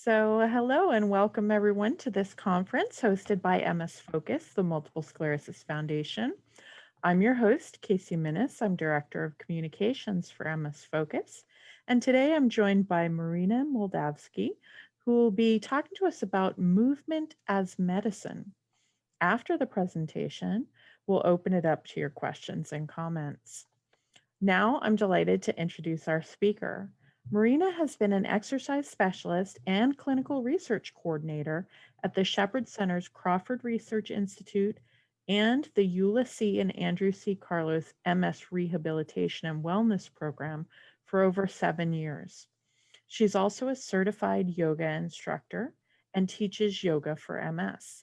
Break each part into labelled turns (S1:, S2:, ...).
S1: Hello and welcome everyone to this conference hosted by MS Focus, the Multiple Sclerosis Foundation. I'm your host, Casey Minnis. I'm Director of Communications for MS Focus. And today I'm joined by Marina Moldavskiy, who will be talking to us about movement as medicine. After the presentation, we'll open it up to your questions and comments. Now I'm delighted to introduce our speaker. Marina has been an exercise specialist and clinical research coordinator at the Shepherd Center's Crawford Research Institute and the Eula C. and Andrew C. Carlos MS Rehabilitation and Wellness Program for over 7 years. She's also a certified yoga instructor and teaches yoga for MS.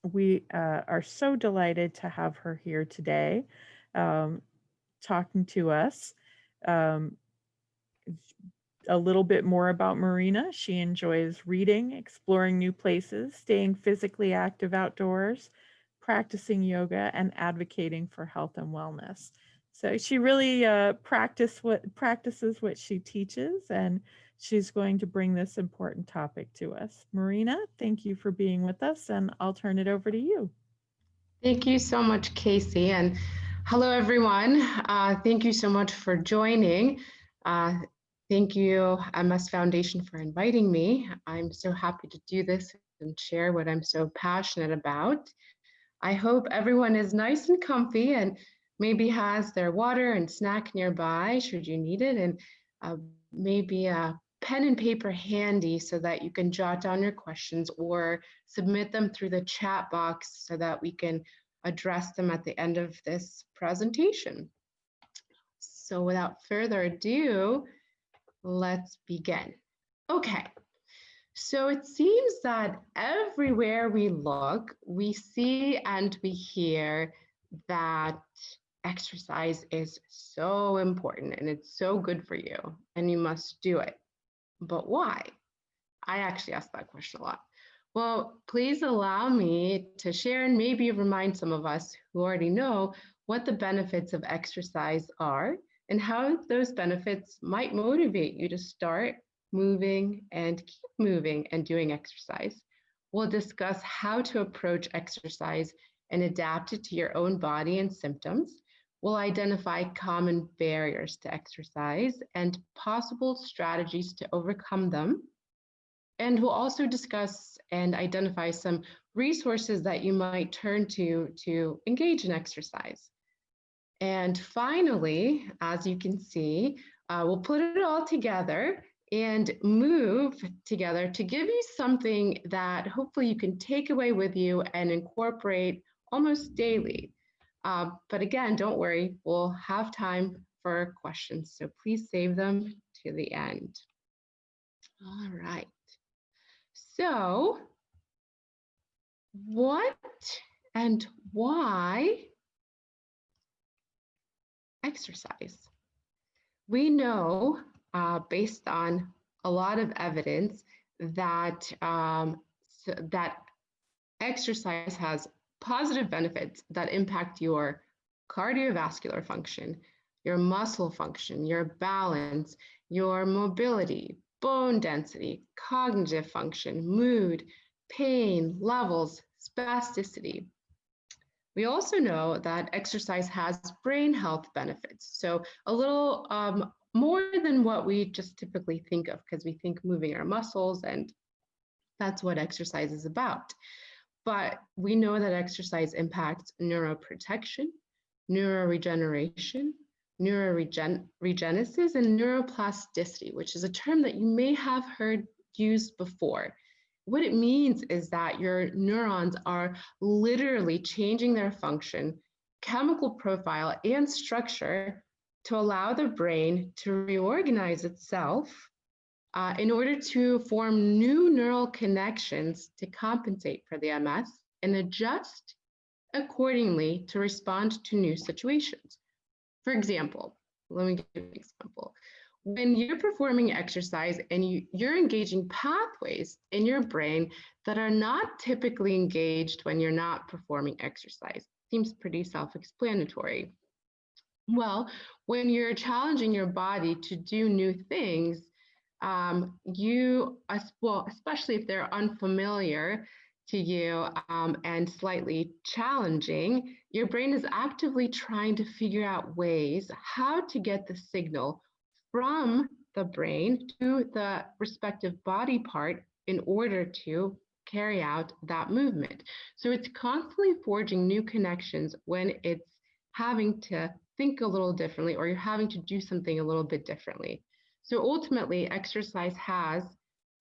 S1: We are so delighted to have her here today talking to us. A little bit more about Marina. She enjoys reading, exploring new places, staying physically active outdoors, practicing yoga, and advocating for health and wellness. So she really practices what she teaches, and she's going to bring this important topic to us. Marina, thank you for being with us, and I'll turn it over to you.
S2: Thank you so much, Casey, and hello, everyone. Thank you so much for joining. Thank you, MS Foundation, for inviting me. I'm so happy to do this and share what I'm so passionate about. I hope everyone is nice and comfy and maybe has their water and snack nearby should you need it, and maybe a pen and paper handy so that you can jot down your questions or submit them through the chat box so that we can address them at the end of this presentation. So without further ado, let's begin. Okay, so it seems that everywhere we look, we see and we hear that exercise is so important and it's so good for you and you must do it. But why? I actually ask that question a lot. Well, please allow me to share and maybe remind some of us who already know what the benefits of exercise are and how those benefits might motivate you to start moving and keep moving and doing exercise. We'll discuss how to approach exercise and adapt it to your own body and symptoms. We'll identify common barriers to exercise and possible strategies to overcome them. And we'll also discuss and identify some resources that you might turn to engage in exercise. And finally, as you can see, we'll put it all together and move together to give you something that hopefully you can take away with you and incorporate almost daily. But again, don't worry, we'll have time for questions, so please save them to the end. All right. So, what and why exercise? We know, based on a lot of evidence, that that exercise has positive benefits that impact your cardiovascular function, your muscle function, your balance, your mobility, bone density, cognitive function, mood, pain levels, spasticity. We also know that exercise has brain health benefits. So a little more than what we just typically think of, because we think moving our muscles and that's what exercise is about. But we know that exercise impacts neuroprotection, neuroregeneration, neuroregenesis, and neuroplasticity, which is a term that you may have heard used before. What it means is that your neurons are literally changing their function, chemical profile, and structure to allow the brain to reorganize itself in order to form new neural connections to compensate for the MS and adjust accordingly to respond to new situations. For example, let me give you an example. When you're performing exercise and you're engaging pathways in your brain that are not typically engaged when you're not performing exercise. Seems pretty self-explanatory. Well, when you're challenging your body to do new things, well, especially if they're unfamiliar to you and slightly challenging, your brain is actively trying to figure out ways how to get the signal from the brain to the respective body part in order to carry out that movement. So it's constantly forging new connections when it's having to think a little differently or you're having to do something a little bit differently. So ultimately, exercise has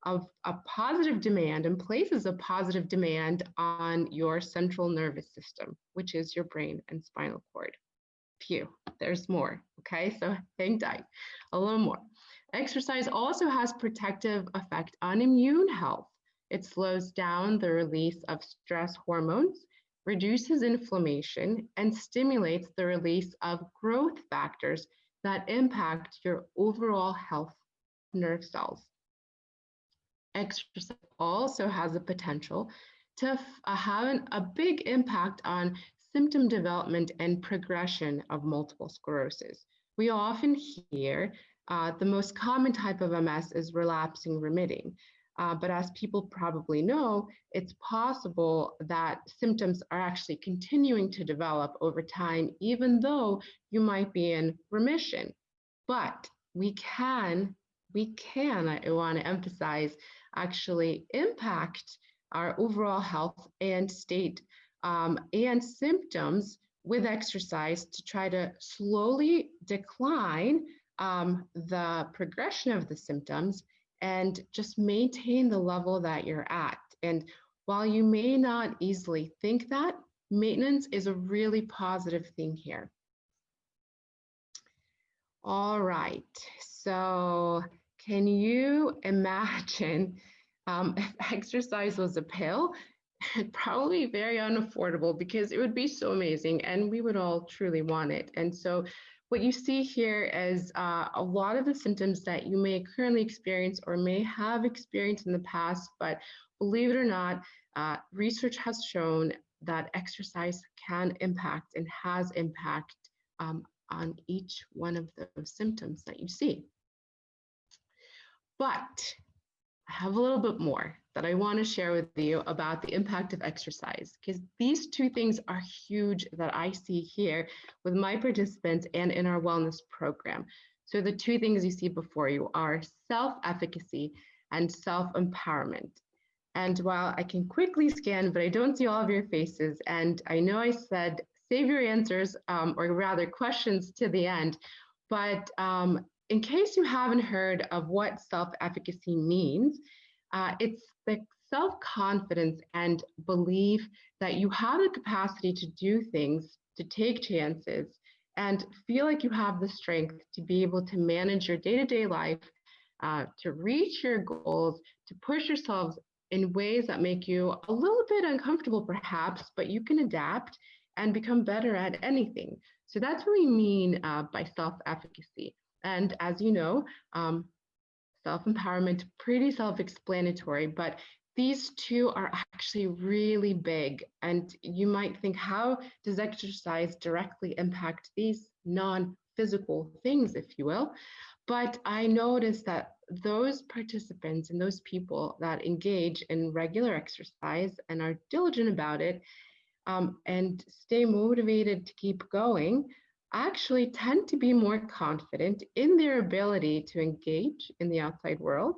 S2: a positive demand and places a positive demand on your central nervous system, which is your brain and spinal cord. Phew, there's more. Okay, so hang tight. A little more. Exercise also has protective effect on immune health. It slows down the release of stress hormones, reduces inflammation, and stimulates the release of growth factors that impact your overall health nerve cells. Exercise also has the potential to have a big impact on symptom development and progression of multiple sclerosis. We often hear the most common type of MS is relapsing remitting. But as people probably know, it's possible that symptoms are actually continuing to develop over time, even though you might be in remission. But we can, I want to emphasize, actually impact our overall health and state and symptoms with exercise to try to slowly decline the progression of the symptoms and just maintain the level that you're at. And while you may not easily think that, maintenance is a really positive thing here. All right, so can you imagine if exercise was a pill? It'd probably be very unaffordable because it would be so amazing and we would all truly want it. And so what you see here is a lot of the symptoms that you may currently experience or may have experienced in the past, but believe it or not, research has shown that exercise can impact and has impact on each one of those symptoms that you see. But I have a little bit more that I want to share with you about the impact of exercise, because these two things are huge that I see here with my participants and in our wellness program. So the two things you see before you are self-efficacy and self-empowerment. And while I can quickly scan, but I don't see all of your faces, and I know I said save your answers, or rather questions to the end, but in case you haven't heard of what self-efficacy means, it's the self-confidence and belief that you have the capacity to do things, to take chances, and feel like you have the strength to be able to manage your day-to-day life, to reach your goals, to push yourselves in ways that make you a little bit uncomfortable perhaps, but you can adapt and become better at anything. So that's what we mean by self-efficacy. And as you know, self-empowerment, pretty self-explanatory, but these two are actually really big. And you might think, how does exercise directly impact these non-physical things, if you will? But I noticed that those participants and those people that engage in regular exercise and are diligent about it and stay motivated to keep going actually tend to be more confident in their ability to engage in the outside world,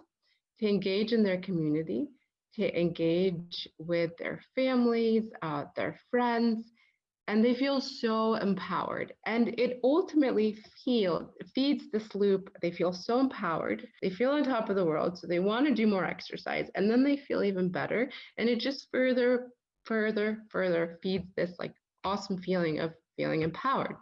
S2: to engage in their community, to engage with their families, their friends, and they feel so empowered. And it ultimately feeds this loop. They feel so empowered. They feel on top of the world, so they want to do more exercise, and then they feel even better. And it just further feeds this like awesome feeling of feeling empowered.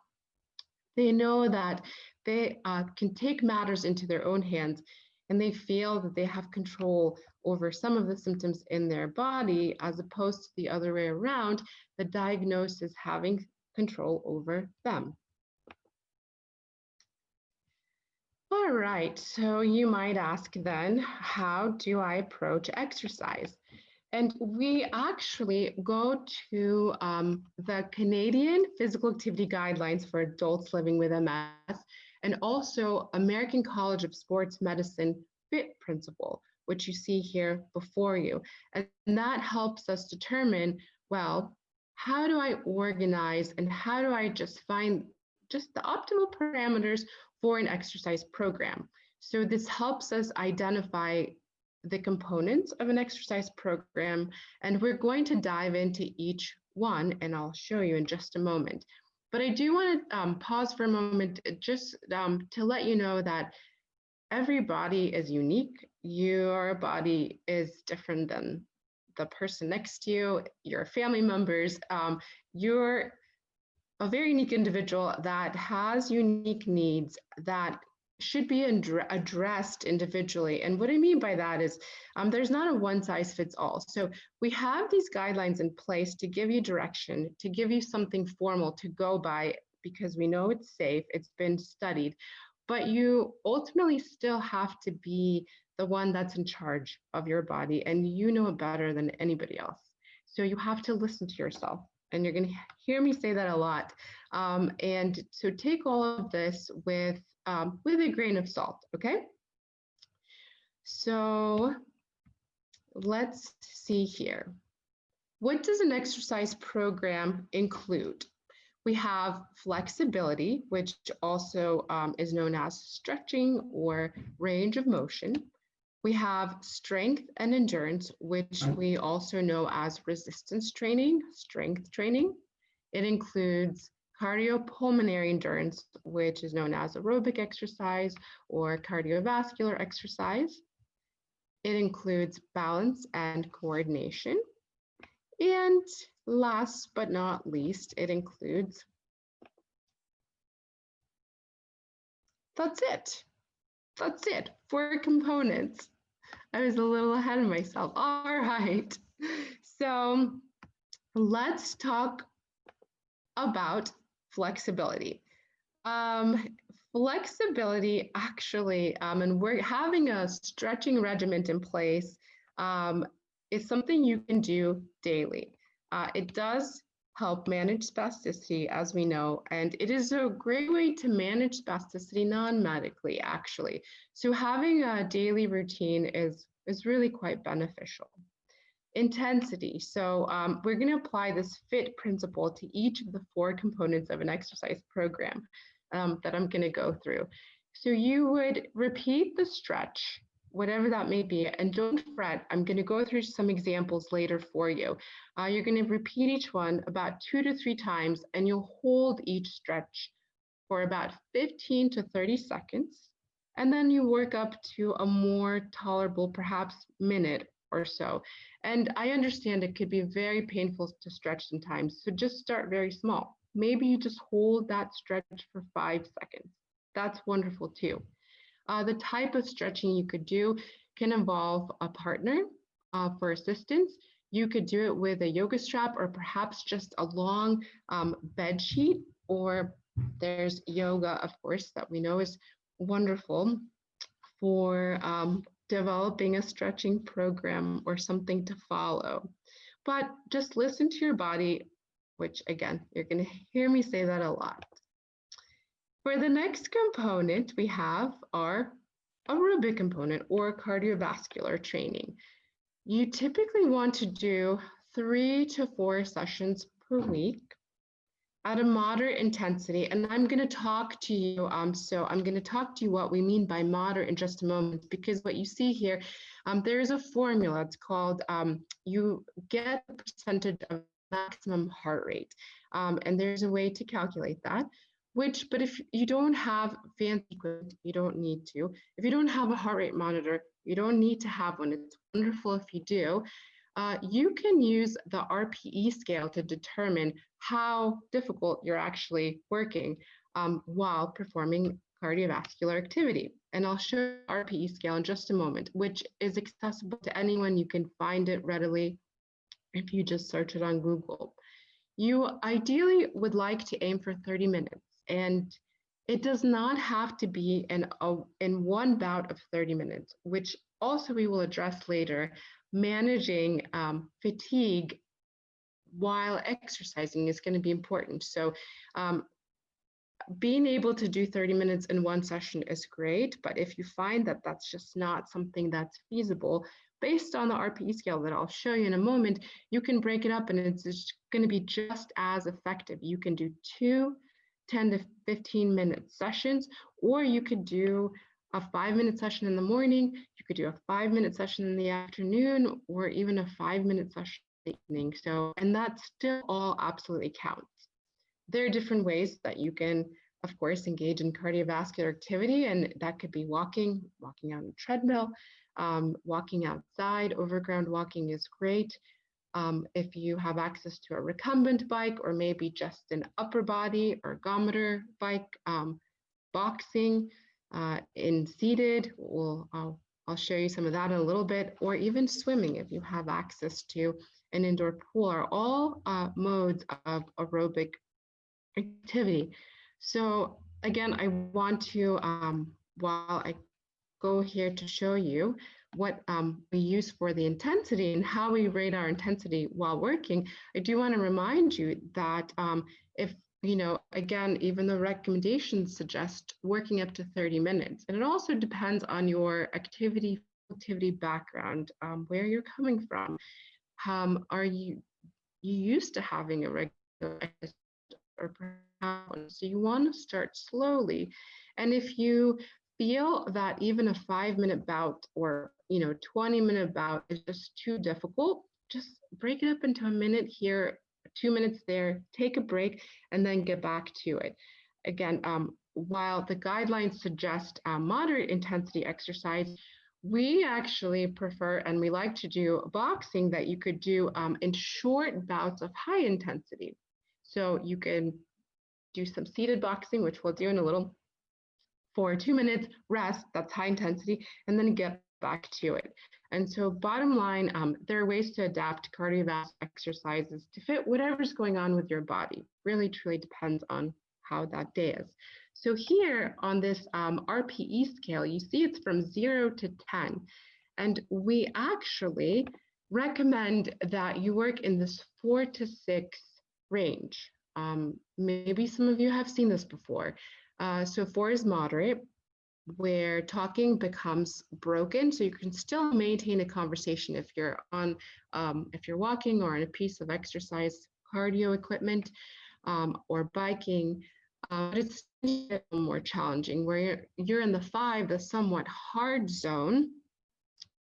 S2: They know that they can take matters into their own hands, and they feel that they have control over some of the symptoms in their body, as opposed to the other way around, the diagnosis having control over them. All right, so you might ask then, how do I approach exercise? And we actually go to the Canadian Physical Activity Guidelines for Adults Living with MS, and also American College of Sports Medicine FIT principle, which you see here before you. And that helps us determine, well, how do I organize and how do I just find just the optimal parameters for an exercise program? So this helps us identify the components of an exercise program, and we're going to dive into each one, and I'll show you in just a moment. But I do want to pause for a moment just to let you know that every body is unique. Your body is different than the person next to you, your family members. You're a very unique individual that has unique needs that should be addressed individually. And what I mean by that is there's not a one size fits all. So we have these guidelines in place to give you direction, to give you something formal to go by, because we know it's safe, it's been studied, but you ultimately still have to be the one that's in charge of your body, and you know it better than anybody else. So you have to listen to yourself. And you're going to hear me say that a lot. And so take all of this with a grain of salt, okay? So let's see here. What does an exercise program include? We have flexibility, which also is known as stretching or range of motion. We have strength and endurance, which we also know as resistance training, strength training. It includes cardiopulmonary endurance, which is known as aerobic exercise or cardiovascular exercise. It includes balance and coordination. And last but not least, it includes, that's it. 4 components. I was a little ahead of myself. All right. So let's talk about flexibility. Flexibility actually, and we're having a stretching regimen in place, is something you can do daily. It does help manage spasticity, as we know, and it is a great way to manage spasticity non-medically, actually. So having a daily routine is really quite beneficial. Intensity. So we're going to apply this FIT principle to each of the 4 components of an exercise program that I'm going to go through. So you would repeat the stretch, whatever that may be, and don't fret. I'm going to go through some examples later for you. You're going to repeat each one about 2 to 3 times, and you'll hold each stretch for about 15 to 30 seconds. And then you work up to a more tolerable, perhaps minute or so. And I understand it could be very painful to stretch sometimes. So just start very small. Maybe you just hold that stretch for 5 seconds. That's wonderful too. The type of stretching you could do can involve a partner for assistance. You could do it with a yoga strap or perhaps just a long bed sheet, or there's yoga, of course, that we know is wonderful for developing a stretching program or something to follow. But just listen to your body, which again, you're going to hear me say that a lot. For the next component, we have our aerobic component or cardiovascular training. You typically want to do 3 to 4 sessions per week at a moderate intensity. And I'm going to talk to you, so I'm going to talk to you what we mean by moderate in just a moment, because what you see here, there's a formula. It's called, you get the percentage of maximum heart rate. And there's a way to calculate that. But if you don't have fancy equipment, you don't need to. If you don't have a heart rate monitor, you don't need to have one. It's wonderful if you do. You can use the RPE scale to determine how difficult you're actually working while performing cardiovascular activity. And I'll show you the RPE scale in just a moment, which is accessible to anyone. You can find it readily if you just search it on Google. You ideally would like to aim for 30 minutes. And it does not have to be in one bout of 30 minutes, which also we will address later. Managing fatigue while exercising is going to be important. So being able to do 30 minutes in one session is great, but if you find that that's just not something that's feasible, based on the RPE scale that I'll show you in a moment, you can break it up and it's just going to be just as effective. You can do 2 10 to 15-minute sessions, or you could do a 5-minute session in the morning, you could do a 5-minute session in the afternoon, or even a 5-minute session in the evening. So, and that still all absolutely counts. There are different ways that you can, of course, engage in cardiovascular activity, and that could be walking on a treadmill, walking outside. Overground walking is great. If you have access to a recumbent bike, or maybe just an upper body ergometer bike, boxing in seated, I'll show you some of that in a little bit, or even swimming if you have access to an indoor pool, are all modes of aerobic activity. So again, I want to, while I go here to show you what we use for the intensity and how we rate our intensity while working, I do want to remind you that if, again, even the recommendations suggest working up to 30 minutes, and it also depends on your activity background, where you're coming from. Are you used to having a regular exercise, or perhaps so you want to start slowly? And if you feel that even a 5-minute bout or 20-minute bout is just too difficult, just break it up into a minute here, 2 minutes there, take a break, and then get back to it. Again, while the guidelines suggest moderate intensity exercise, we actually prefer, and we like to do boxing that you could do in short bouts of high intensity. So you can do some seated boxing, which we'll do in a little, for 2 minutes, rest, that's high intensity, and then get back to it. And so bottom line, there are ways to adapt cardiovascular exercises to fit whatever's going on with your body. Really, truly depends on how that day is. So here on this RPE scale, you see it's from 0 to 10. And we actually recommend that you work in this 4 to 6 range. Maybe some of you have seen this before. So 4 is moderate, where talking becomes broken, so you can still maintain a conversation if you're on, if you're walking or on a piece of exercise cardio equipment, or biking. But it's a bit more challenging, where you're in the 5, the somewhat hard zone.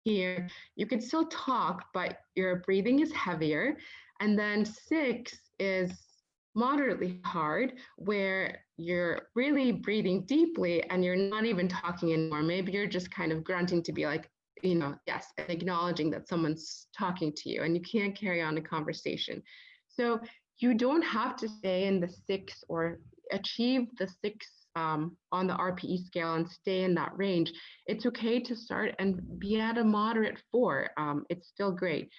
S2: Here, you can still talk, but your breathing is heavier. And then 6 is moderately hard, where you're really breathing deeply and you're not even talking anymore. Maybe you're just kind of grunting to be like, yes, and acknowledging that someone's talking to you, and you can't carry on a conversation. So you don't have to stay in the 6 or achieve the 6 on the RPE scale and stay in that range. It's okay to start and be at a moderate 4. It's still great.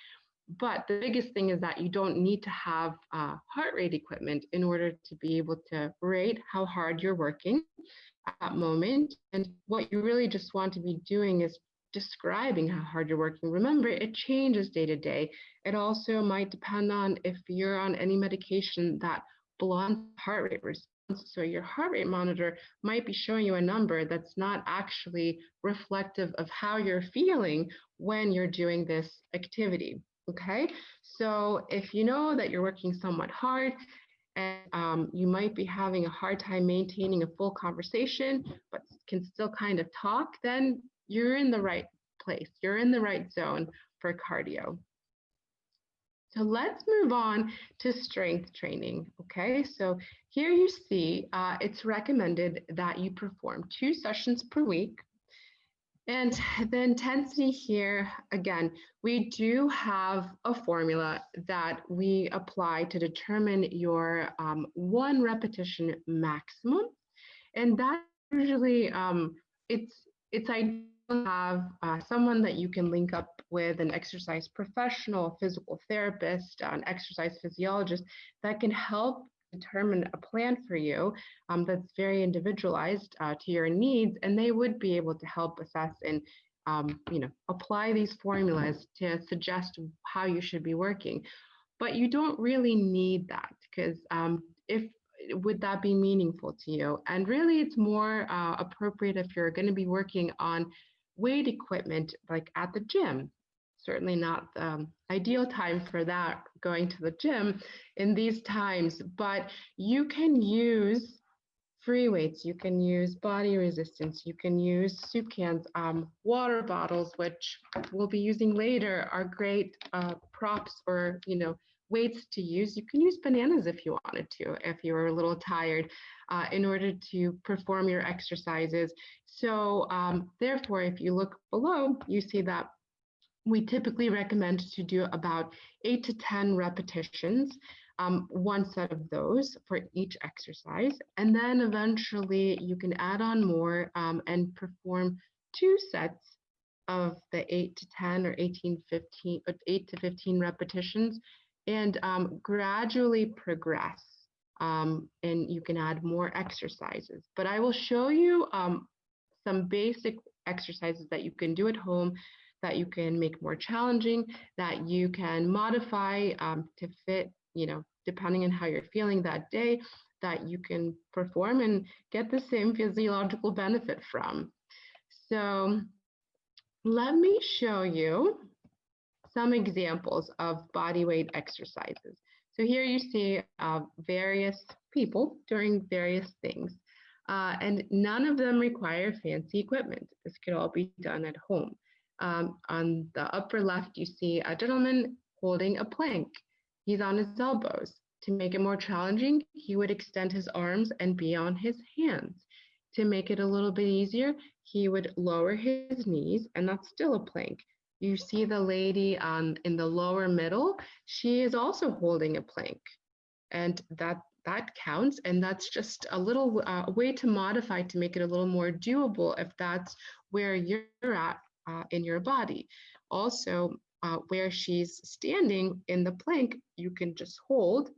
S2: But the biggest thing is that you don't need to have heart rate equipment in order to be able to rate how hard you're working at that moment. And what you really just want to be doing is describing how hard you're working. Remember, it changes day to day. It also might depend on if you're on any medication that blunts heart rate response. So your heart rate monitor might be showing you a number that's not actually reflective of how you're feeling when you're doing this activity. Okay, so if you know that you're working somewhat hard and you might be having a hard time maintaining a full conversation, but can still kind of talk, then you're in the right place. You're in the right zone for cardio. So let's move on to strength training. Okay, so here you see it's recommended that you perform 2 sessions per week. And the intensity here, again, we do have a formula that we apply to determine your 1 repetition maximum. And that usually, it's ideal to have someone that you can link up with, an exercise professional, a physical therapist, an exercise physiologist that can help determine a plan for you that's very individualized to your needs, and they would be able to help assess and apply these formulas to suggest how you should be working. But you don't really need that, because if would that be meaningful to you? And really, it's more appropriate if you're going to be working on weight equipment, like at the gym. Certainly not the ideal time for that, going to the gym in these times, but you can use free weights, you can use body resistance, you can use soup cans, water bottles, which we'll be using later, are great props or, weights to use. You can use bananas if you wanted to, if you were a little tired, in order to perform your exercises. So therefore, if you look below, you see that we typically recommend to do about 8 to 10 repetitions, one set of those for each exercise. And then eventually you can add on more and perform 2 sets of the 8 to 10 or 8 to 15 repetitions, and gradually progress. And you can add more exercises. But I will show you some basic exercises that you can do at home, that you can make more challenging, that you can modify to fit, depending on how you're feeling that day, that you can perform and get the same physiological benefit from. So let me show you some examples of body weight exercises. So here you see various people doing various things, and none of them require fancy equipment. This could all be done at home. On the upper left, you see a gentleman holding a plank. He's on his elbows. To make it more challenging, he would extend his arms and be on his hands. To make it a little bit easier, he would lower his knees, and that's still a plank. You see the lady in the lower middle, she is also holding a plank, and that counts, and that's just a little way to modify to make it a little more doable if that's where you're at in your body. Also, where she's standing in the plank, you can just hold,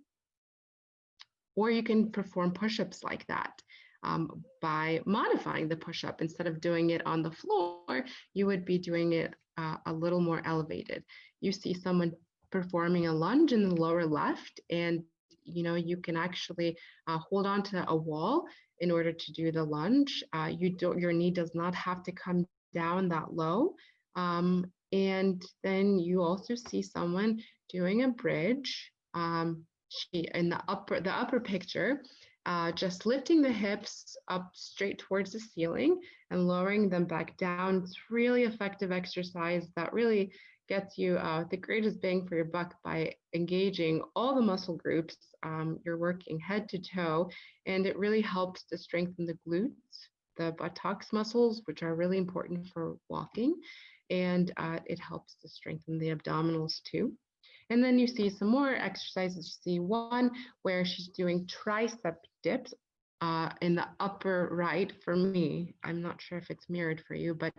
S2: or you can perform push-ups like that. By modifying the push-up, instead of doing it on the floor, you would be doing it a little more elevated. You see someone performing a lunge in the lower left, and you can actually hold on to a wall in order to do the lunge. Your knee does not have to come down that low. And then you also see someone doing a bridge. She in the upper picture, just lifting the hips up straight towards the ceiling and lowering them back down. It's really effective exercise that really gets you the greatest bang for your buck by engaging all the muscle groups. You're working head to toe, and it really helps to strengthen the glutes, the buttocks muscles, which are really important for walking, and it helps to strengthen the abdominals too. And then you see some more exercises. You see one where she's doing tricep dips in the upper right for me. I'm not sure if it's mirrored for you, but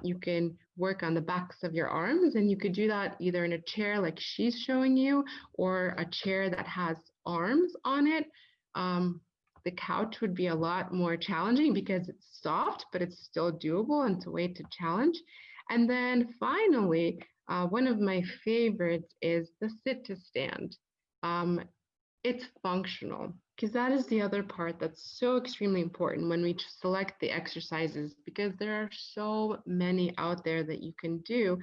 S2: you can work on the backs of your arms, and you could do that either in a chair like she's showing you, or a chair that has arms on it. The couch would be a lot more challenging because it's soft, but it's still doable, and it's a way to challenge. And then finally, one of my favorites is the sit to stand. It's functional, because that is the other part that's so extremely important when we select the exercises, because there are so many out there that you can do,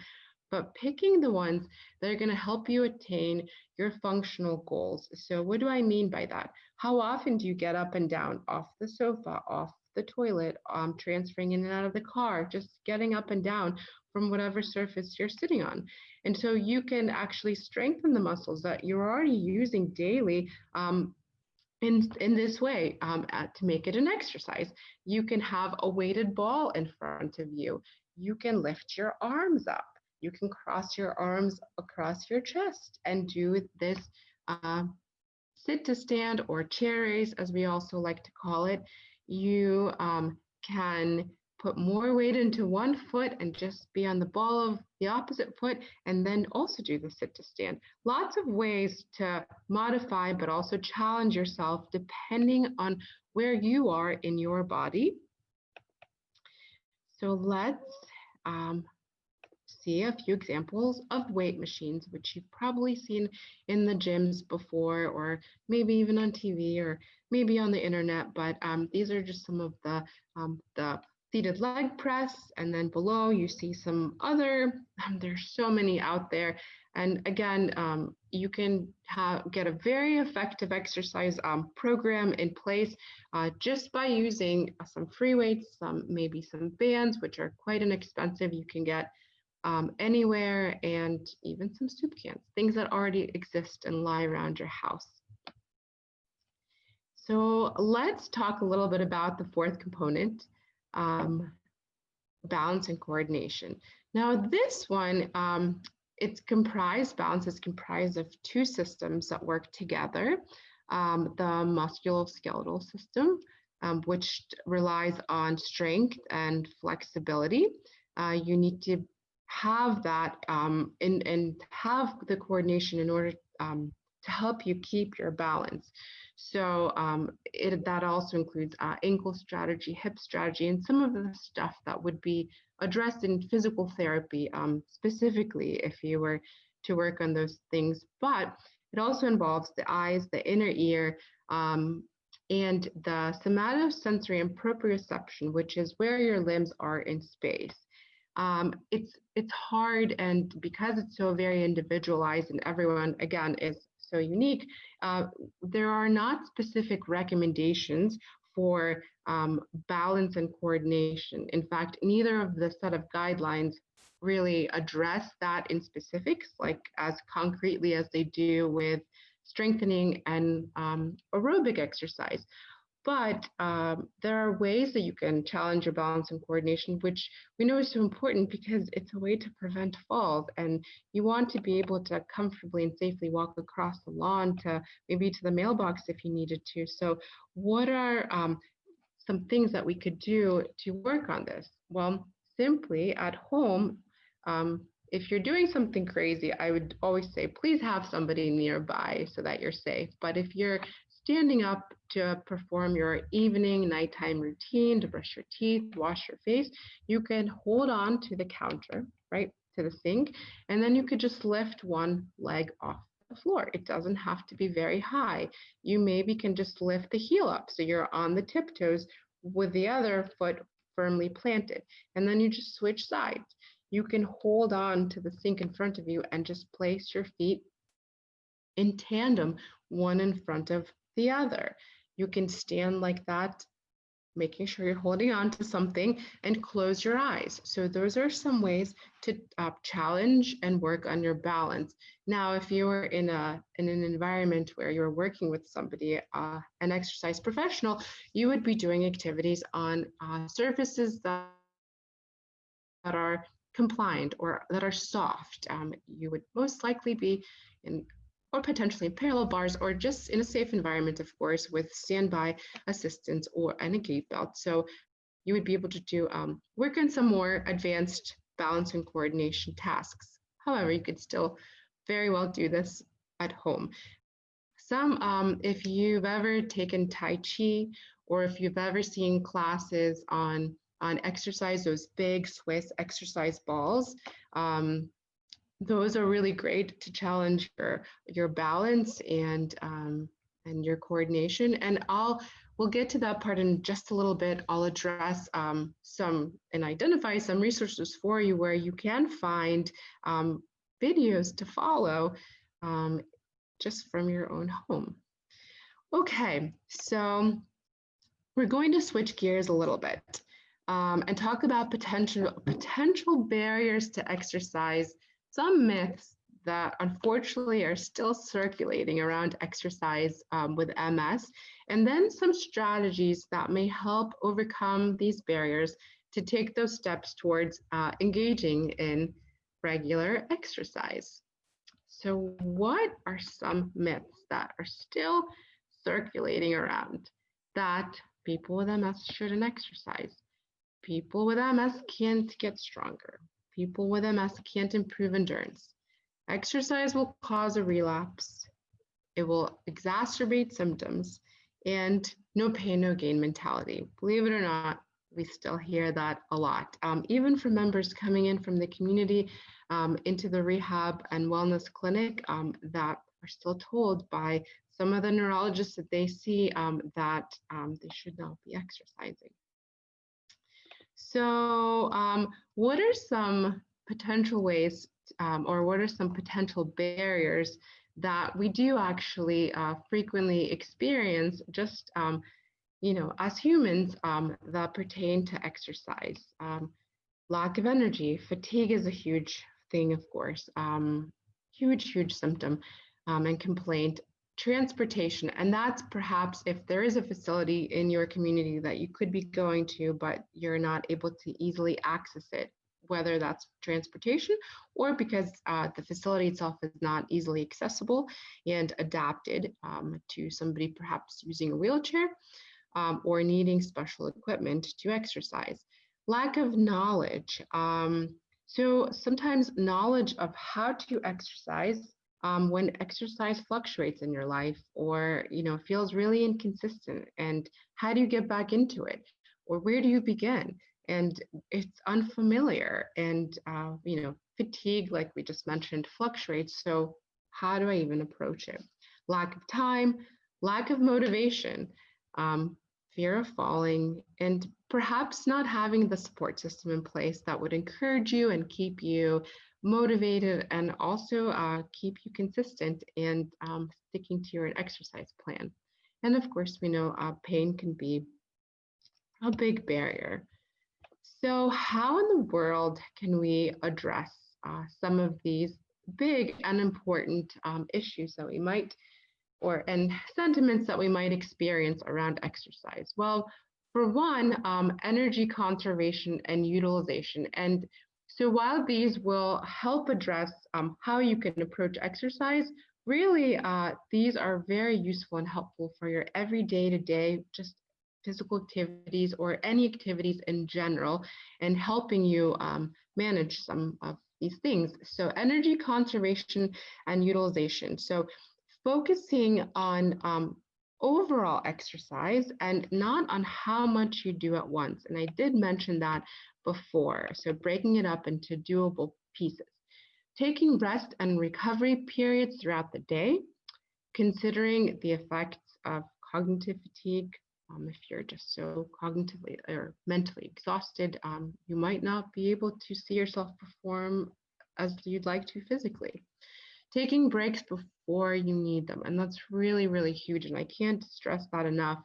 S2: but picking the ones that are going to help you attain your functional goals. So what do I mean by that? How often do you get up and down off the sofa, off the toilet, transferring in and out of the car, just getting up and down from whatever surface you're sitting on? And so you can actually strengthen the muscles that you're already using daily in this way to make it an exercise. You can have a weighted ball in front of you. You can lift your arms up. You can cross your arms across your chest and do this sit to stand, or chair raise, as we also like to call it. You can put more weight into one foot and just be on the ball of the opposite foot, and then also do the sit to stand. Lots of ways to modify, but also challenge yourself depending on where you are in your body. So let's see a few examples of weight machines, which you've probably seen in the gyms before, or maybe even on TV, or maybe on the internet. But these are just some of the seated leg press, and then below you see some other, there's so many out there. And again, you can get a very effective exercise program in place just by using some free weights, maybe some bands, which are quite inexpensive. You can get anywhere, and even some soup cans, things that already exist and lie around your house. So let's talk a little bit about the fourth component, balance and coordination. Now this one, balance is comprised of two systems that work together. The musculoskeletal system, which relies on strength and flexibility. You need to have that and have the coordination in order to help you keep your balance. So that also includes ankle strategy, hip strategy, and some of the stuff that would be addressed in physical therapy, specifically if you were to work on those things. But it also involves the eyes, the inner ear, and the somatosensory and proprioception, which is where your limbs are in space. It's hard, and because it's so very individualized and everyone, again, is so unique, there are not specific recommendations for balance and coordination. In fact, neither of the set of guidelines really address that in specifics, like as concretely as they do with strengthening and aerobic exercise. But there are ways that you can challenge your balance and coordination, which we know is so important because it's a way to prevent falls. And you want to be able to comfortably and safely walk across the lawn to maybe to the mailbox if you needed to. So what are some things that we could do to work on this? Well, simply at home, if you're doing something crazy, I would always say, please have somebody nearby so that you're safe. But if you're standing up to perform your evening, nighttime routine, to brush your teeth, wash your face, you can hold on to the counter, right, to the sink, and then you could just lift one leg off the floor. It doesn't have to be very high. You maybe can just lift the heel up so you're on the tiptoes with the other foot firmly planted, and then you just switch sides. You can hold on to the sink in front of you and just place your feet in tandem, one in front of the other. You can stand like that, making sure you're holding on to something, and close your eyes. So those are some ways to challenge and work on your balance. Now, if you were in an environment where you're working with somebody, an exercise professional, you would be doing activities on surfaces that are compliant or that are soft. You would most likely be in, or potentially in parallel bars, or just in a safe environment, of course, with standby assistance and a gait belt. So you would be able to do work on some more advanced balance and coordination tasks. However, you could still very well do this at home. If you've ever taken Tai Chi, or if you've ever seen classes on exercise, those big Swiss exercise balls, those are really great to challenge your balance and your coordination. And we'll get to that part in just a little bit. I'll address and identify some resources for you where you can find videos to follow just from your own home. Okay, so we're going to switch gears a little bit and talk about potential barriers to exercise, some myths that unfortunately are still circulating around exercise with MS, and then some strategies that may help overcome these barriers to take those steps towards engaging in regular exercise. So what are some myths that are still circulating around that people with MS shouldn't exercise? People with MS can't get stronger. People with MS can't improve endurance. Exercise will cause a relapse. It will exacerbate symptoms, and no pain, no gain mentality. Believe it or not, We still hear that a lot, even from members coming in from the community into the rehab and wellness clinic that are still told by some of the neurologists that they see that they should not be exercising. So what are some potential ways or what are some potential barriers that we do actually frequently experience just as humans that pertain to exercise? Lack of energy, fatigue is a huge thing, of course, huge symptom and complaint. Transportation, and that's perhaps if there is a facility in your community that you could be going to, but you're not able to easily access it, whether that's transportation or because the facility itself is not easily accessible and adapted to somebody perhaps using a wheelchair or needing special equipment to exercise. Lack of knowledge. So sometimes knowledge of how to exercise when exercise fluctuates in your life or feels really inconsistent, and how do you get back into it, or where do you begin, and it's unfamiliar, and fatigue, like we just mentioned, fluctuates, so how do I even approach it? Lack of time, lack of motivation, fear of falling, and perhaps not having the support system in place that would encourage you and keep you motivated and also keep you consistent and sticking to your exercise plan. And of course, we know pain can be a big barrier. So how in the world can we address some of these big and important issues that we might and sentiments that we might experience around exercise? Well, for one, energy conservation and utilization. And so while these will help address how you can approach exercise, really these are very useful and helpful for your everyday to day, just physical activities or any activities in general, and helping you manage some of these things. So energy conservation and utilization. So focusing on overall exercise and not on how much you do at once. And I did mention that before. So breaking it up into doable pieces. Taking rest and recovery periods throughout the day, considering the effects of cognitive fatigue. If you're just so cognitively or mentally exhausted, you might not be able to see yourself perform as you'd like to physically. Taking breaks before you need them. And that's really, really huge. And I can't stress that enough.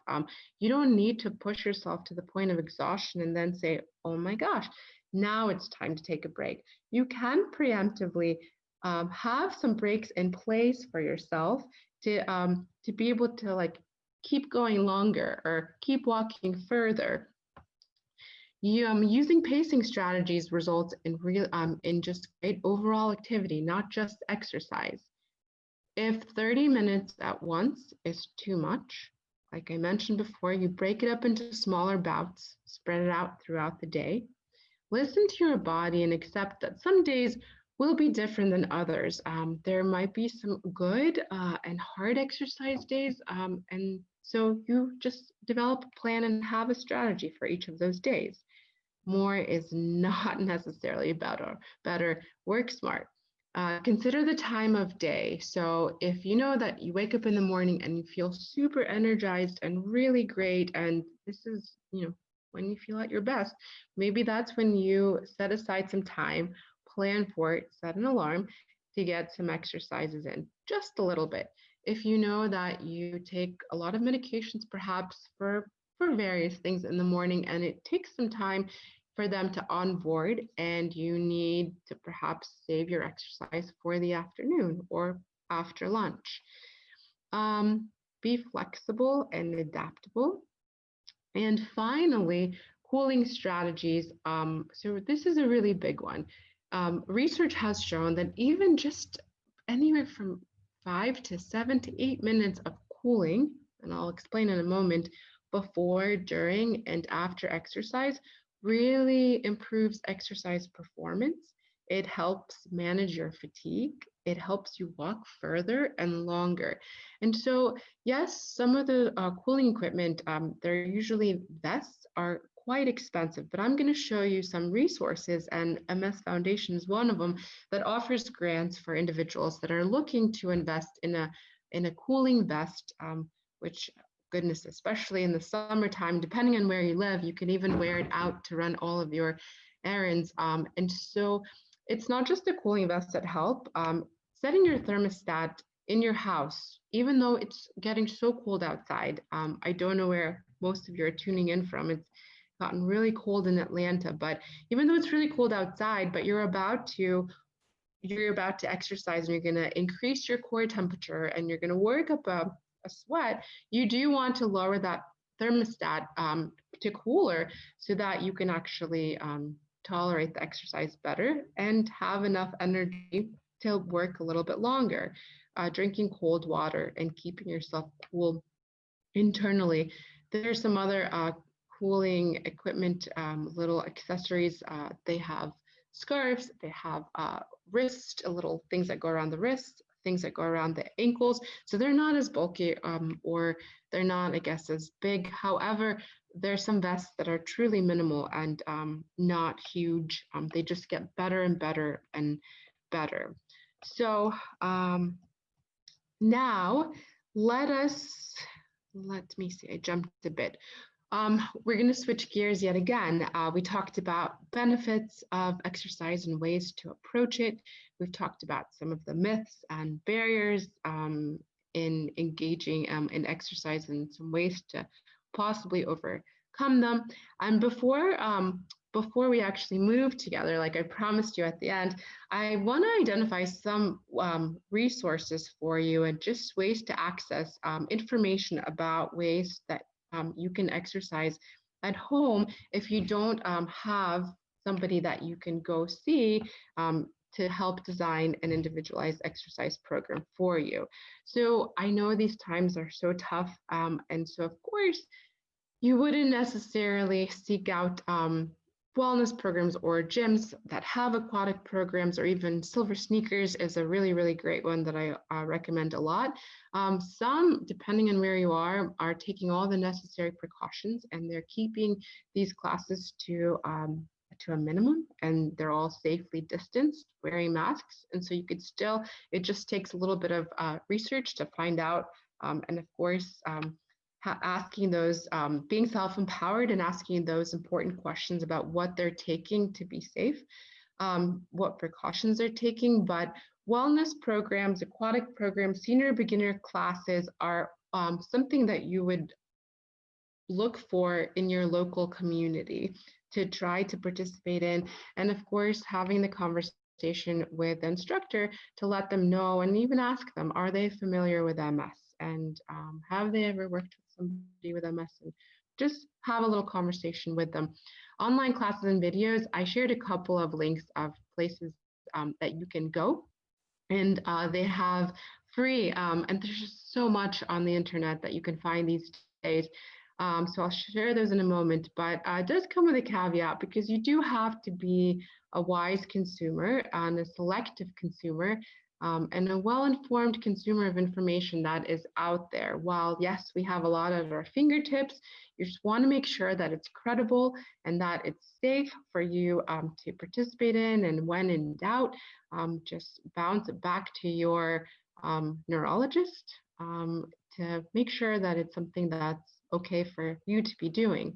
S2: You don't need to push yourself to the point of exhaustion and then say, oh my gosh, now it's time to take a break. You can preemptively have some breaks in place for yourself to be able to keep going longer or keep walking further. Using pacing strategies results in just great overall activity, not just exercise. If 30 minutes at once is too much, like I mentioned before, you break it up into smaller bouts, spread it out throughout the day. Listen to your body and accept that some days will be different than others. There might be some good and hard exercise days, and so you just develop a plan and have a strategy for each of those days. More is not necessarily better. Work smart. Consider the time of day. So if you know that you wake up in the morning and you feel super energized and really great, and this is, when you feel at your best, maybe that's when you set aside some time, plan for it, set an alarm to get some exercises in, just a little bit. If you know that you take a lot of medications, perhaps for various things in the morning, and it takes some time for them to onboard, and you need to perhaps save your exercise for the afternoon or after lunch. Be flexible and adaptable. And finally, cooling strategies. So this is a really big one. Research has shown that even just anywhere from 5 to 7 to 8 minutes of cooling, and I'll explain in a moment, before, during, and after exercise really improves exercise performance. It helps manage your fatigue. It helps you walk further and longer. And so, yes, some of the cooling equipment, they're usually vests, are quite expensive, but I'm going to show you some resources, and MS Foundation is one of them that offers grants for individuals that are looking to invest in a cooling vest, which goodness, especially in the summertime, depending on where you live, you can even wear it out to run all of your errands. And so it's not just the cooling vests that help. Setting your thermostat in your house, even though it's getting so cold outside. I don't know where most of you are tuning in from. It's gotten really cold in Atlanta, but even though it's really cold outside, but you're about to exercise and you're going to increase your core temperature and you're going to work up a sweat, you do want to lower that thermostat to cooler so that you can actually tolerate the exercise better and have enough energy to work a little bit longer. Drinking cold water and keeping yourself cool internally. There's some other cooling equipment, little accessories. They have scarves, they have little things that go around the wrist, things that go around the ankles. So they're not as bulky or they're not, I guess, as big. However, there's some vests that are truly minimal and not huge. They just get better and better and better. So now let me see, I jumped a bit. We're going to switch gears yet again. We talked about benefits of exercise and ways to approach it. We've talked about some of the myths and barriers in engaging in exercise and some ways to possibly overcome them. And before we actually move together, like I promised you at the end, I want to identify some resources for you and just ways to access information about ways that you can exercise at home if you don't have somebody that you can go see to help design an individualized exercise program for you. So I know these times are so tough. And so of course, you wouldn't necessarily seek out wellness programs or gyms that have aquatic programs, or even Silver Sneakers is a really, really great one that I recommend a lot. Some, depending on where you are taking all the necessary precautions and they're keeping these classes to a minimum, and they're all safely distanced, wearing masks. And so you could still, it just takes a little bit of research to find out. And of course, asking those, being self-empowered and asking those important questions about what they're taking to be safe, what precautions they're taking. But wellness programs, aquatic programs, senior beginner classes are something that you would look for in your local community to try to participate in. And of course, having the conversation with the instructor to let them know and even ask them, are they familiar with MS? And have they ever worked with somebody with MS? And just have a little conversation with them. Online classes and videos, I shared a couple of links of places that you can go. And they have free, and there's just so much on the internet that you can find these days. So I'll share those in a moment, but it does come with a caveat because you do have to be a wise consumer and a selective consumer and a well-informed consumer of information that is out there. While yes, we have a lot at our fingertips, you just want to make sure that it's credible and that it's safe for you to participate in. And when in doubt, just bounce it back to your neurologist to make sure that it's something that's okay for you to be doing.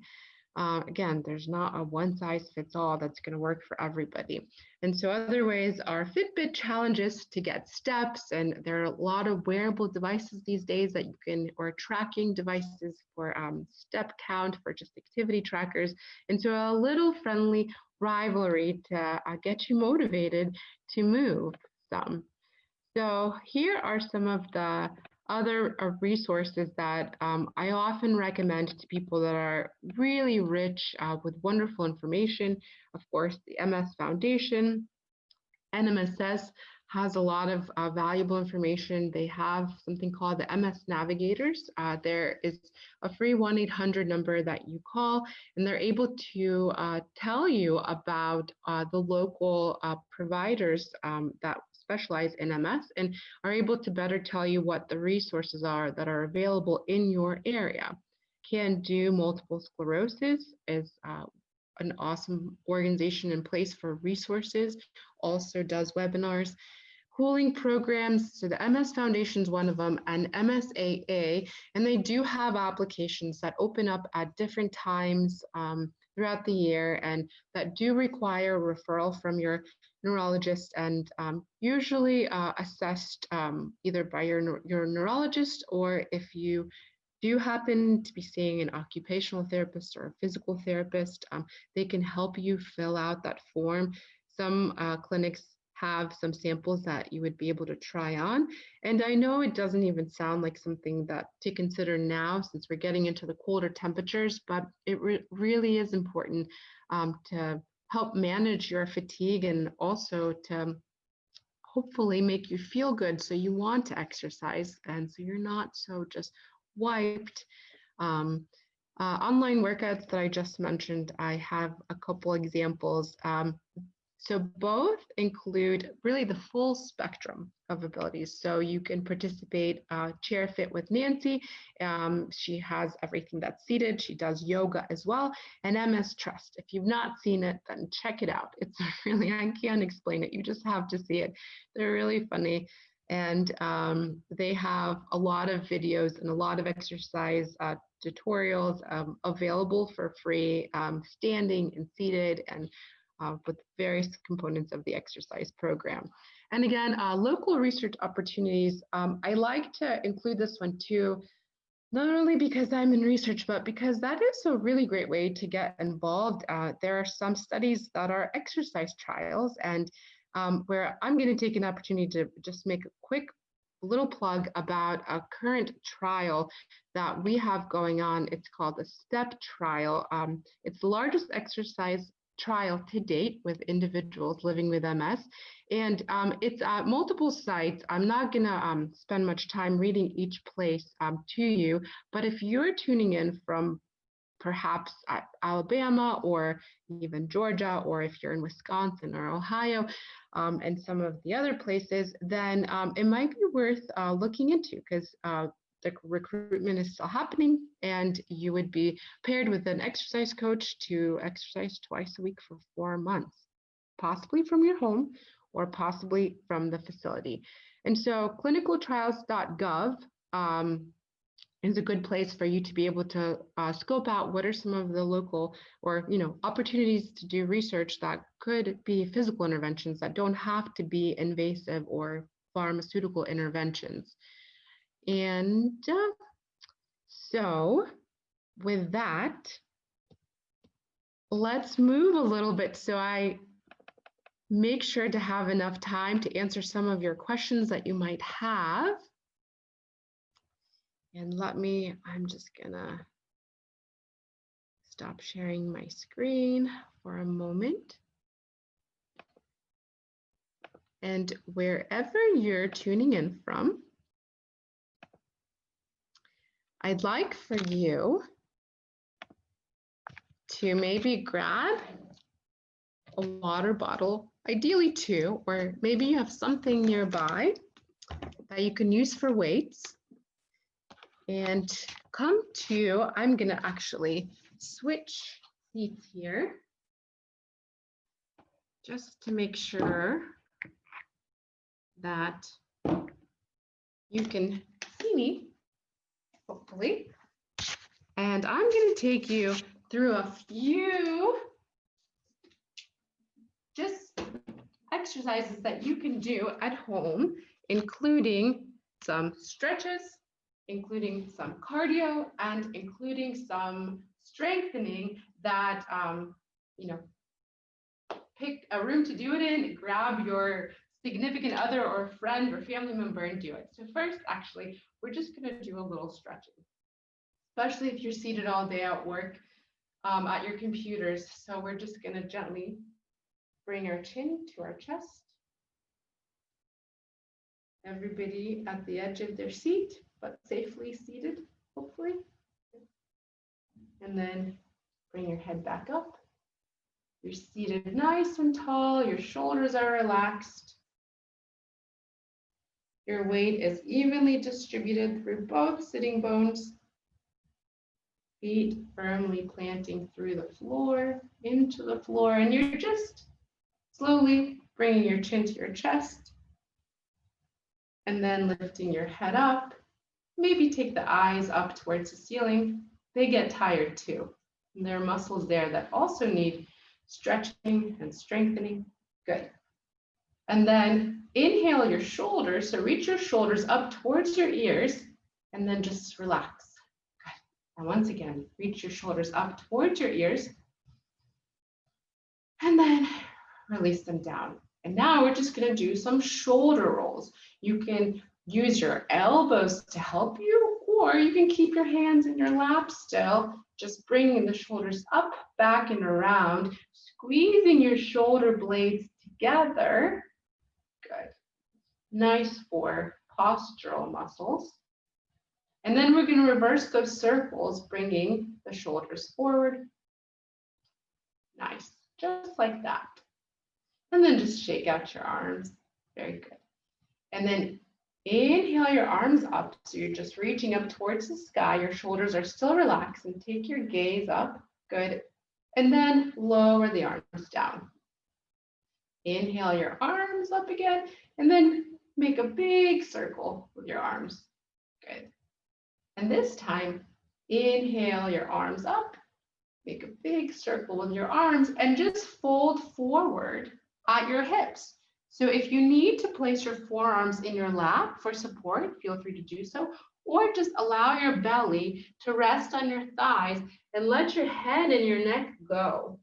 S2: Again, there's not a one size fits all that's going to work for everybody. And so other ways are Fitbit challenges to get steps. And there are a lot of wearable devices these days that you can, or tracking devices for step count, for just activity trackers. And so a little friendly rivalry to get you motivated to move some. So here are some of the other resources that I often recommend to people that are really rich with wonderful information. Of course, the MS Foundation, NMSS has a lot of valuable information. They have something called the MS Navigators. There is a free 1-800 number that you call, and they're able to tell you about the local providers that specialize in MS and are able to better tell you what the resources are that are available in your area. Can Do Multiple Sclerosis is an awesome organization in place for resources, also does webinars, pooling programs. So the MS Foundation is one of them, and MSAA, and they do have applications that open up at different times throughout the year and that do require referral from your neurologist and usually assessed either by your neurologist, or if you do happen to be seeing an occupational therapist or a physical therapist, they can help you fill out that form. Some clinics have some samples that you would be able to try on. And I know it doesn't even sound like something that to consider now since we're getting into the colder temperatures, but it really is important to help manage your fatigue and also to hopefully make you feel good so you want to exercise and so you're not so just wiped. Online workouts that I just mentioned, I have a couple examples. So both include really the full spectrum of abilities. So you can participate Chair Fit with Nancy. She has everything that's seated. She does yoga as well. And MS Trust. If you've not seen it, then check it out. It's really, I can't explain it. You just have to see it. They're really funny. And they have a lot of videos and a lot of exercise tutorials available for free, standing and seated, and with various components of the exercise program. And again, local research opportunities. I like to include this one too, not only because I'm in research, but because that is a really great way to get involved. There are some studies that are exercise trials, and where I'm going to take an opportunity to just make a quick little plug about a current trial that we have going on. It's called the STEP trial. It's the largest exercise trial to date with individuals living with MS, and it's at multiple sites. I'm not gonna spend much time reading each place to you, but if you're tuning in from perhaps Alabama or even Georgia, or if you're in Wisconsin or Ohio and some of the other places, then it might be worth looking into, because the recruitment is still happening, and you would be paired with an exercise coach to exercise twice a week for 4 months, possibly from your home or possibly from the facility. And so clinicaltrials.gov is a good place for you to be able to scope out what are some of the local or opportunities to do research that could be physical interventions that don't have to be invasive or pharmaceutical interventions. And so with that, let's move a little bit so I make sure to have enough time to answer some of your questions that you might have. And I'm just gonna stop sharing my screen for a moment. And wherever you're tuning in from, I'd like for you to maybe grab a water bottle, ideally 2, or maybe you have something nearby that you can use for weights, and I'm gonna actually switch seats here just to make sure that you can see me, hopefully. And I'm going to take you through a few just exercises that you can do at home, including some stretches, including some cardio, and including some strengthening that, pick a room to do it in, grab your significant other or friend or family member and do it. So first, actually, we're just gonna do a little stretching, especially if you're seated all day at work, at your computers. So we're just gonna gently bring our chin to our chest. Everybody at the edge of their seat, but safely seated, hopefully. And then bring your head back up. You're seated nice and tall, your shoulders are relaxed. Your weight is evenly distributed through both sitting bones. feet firmly planting through the floor, into the floor, and you're just slowly bringing your chin to your chest and then lifting your head up. Maybe take the eyes up towards the ceiling. They get tired too. And there are muscles there that also need stretching and strengthening. Good. And then inhale your shoulders. So reach your shoulders up towards your ears and then just relax. Good. And once again, reach your shoulders up towards your ears and then release them down. And now we're just going to do some shoulder rolls. You can use your elbows to help you, or you can keep your hands in your lap still, just bringing the shoulders up, back, and around, squeezing your shoulder blades together. Good. Nice for postural muscles. And then we're going to reverse those circles, bringing the shoulders forward. Nice, just like that. And then just shake out your arms. Very good. And then inhale your arms up. So you're just reaching up towards the sky. Your shoulders are still relaxed, and take your gaze up. Good. And then lower the arms down. Inhale your arms up again, and then make a big circle with your arms. Good. And this time, inhale your arms up, make a big circle with your arms, and just fold forward at your hips. So if you need to place your forearms in your lap for support, feel free to do so, or just allow your belly to rest on your thighs and let your head and your neck go.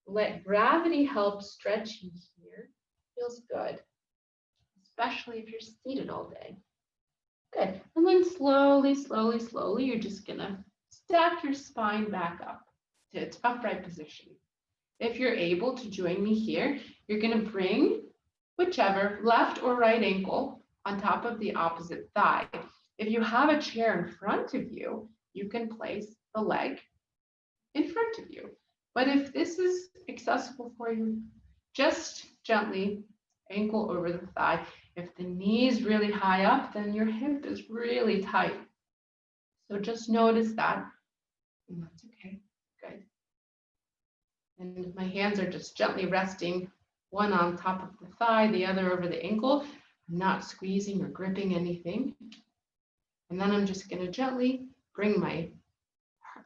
S2: Let gravity help stretch you here. Feels good, especially if you're seated all day. Good. And then slowly, slowly, slowly, you're just gonna stack your spine back up to its upright position. If you're able to join me here, you're gonna bring whichever left or right ankle on top of the opposite thigh. If you have a chair in front of you, you can place the leg in front of you. But if this is accessible for you, just gently ankle over the thigh. If the knee is really high up, then your hip is really tight. So just notice that, and that's okay. Good. And my hands are just gently resting, one on top of the thigh, the other over the ankle. I'm not squeezing or gripping anything. And then I'm just going to gently bring my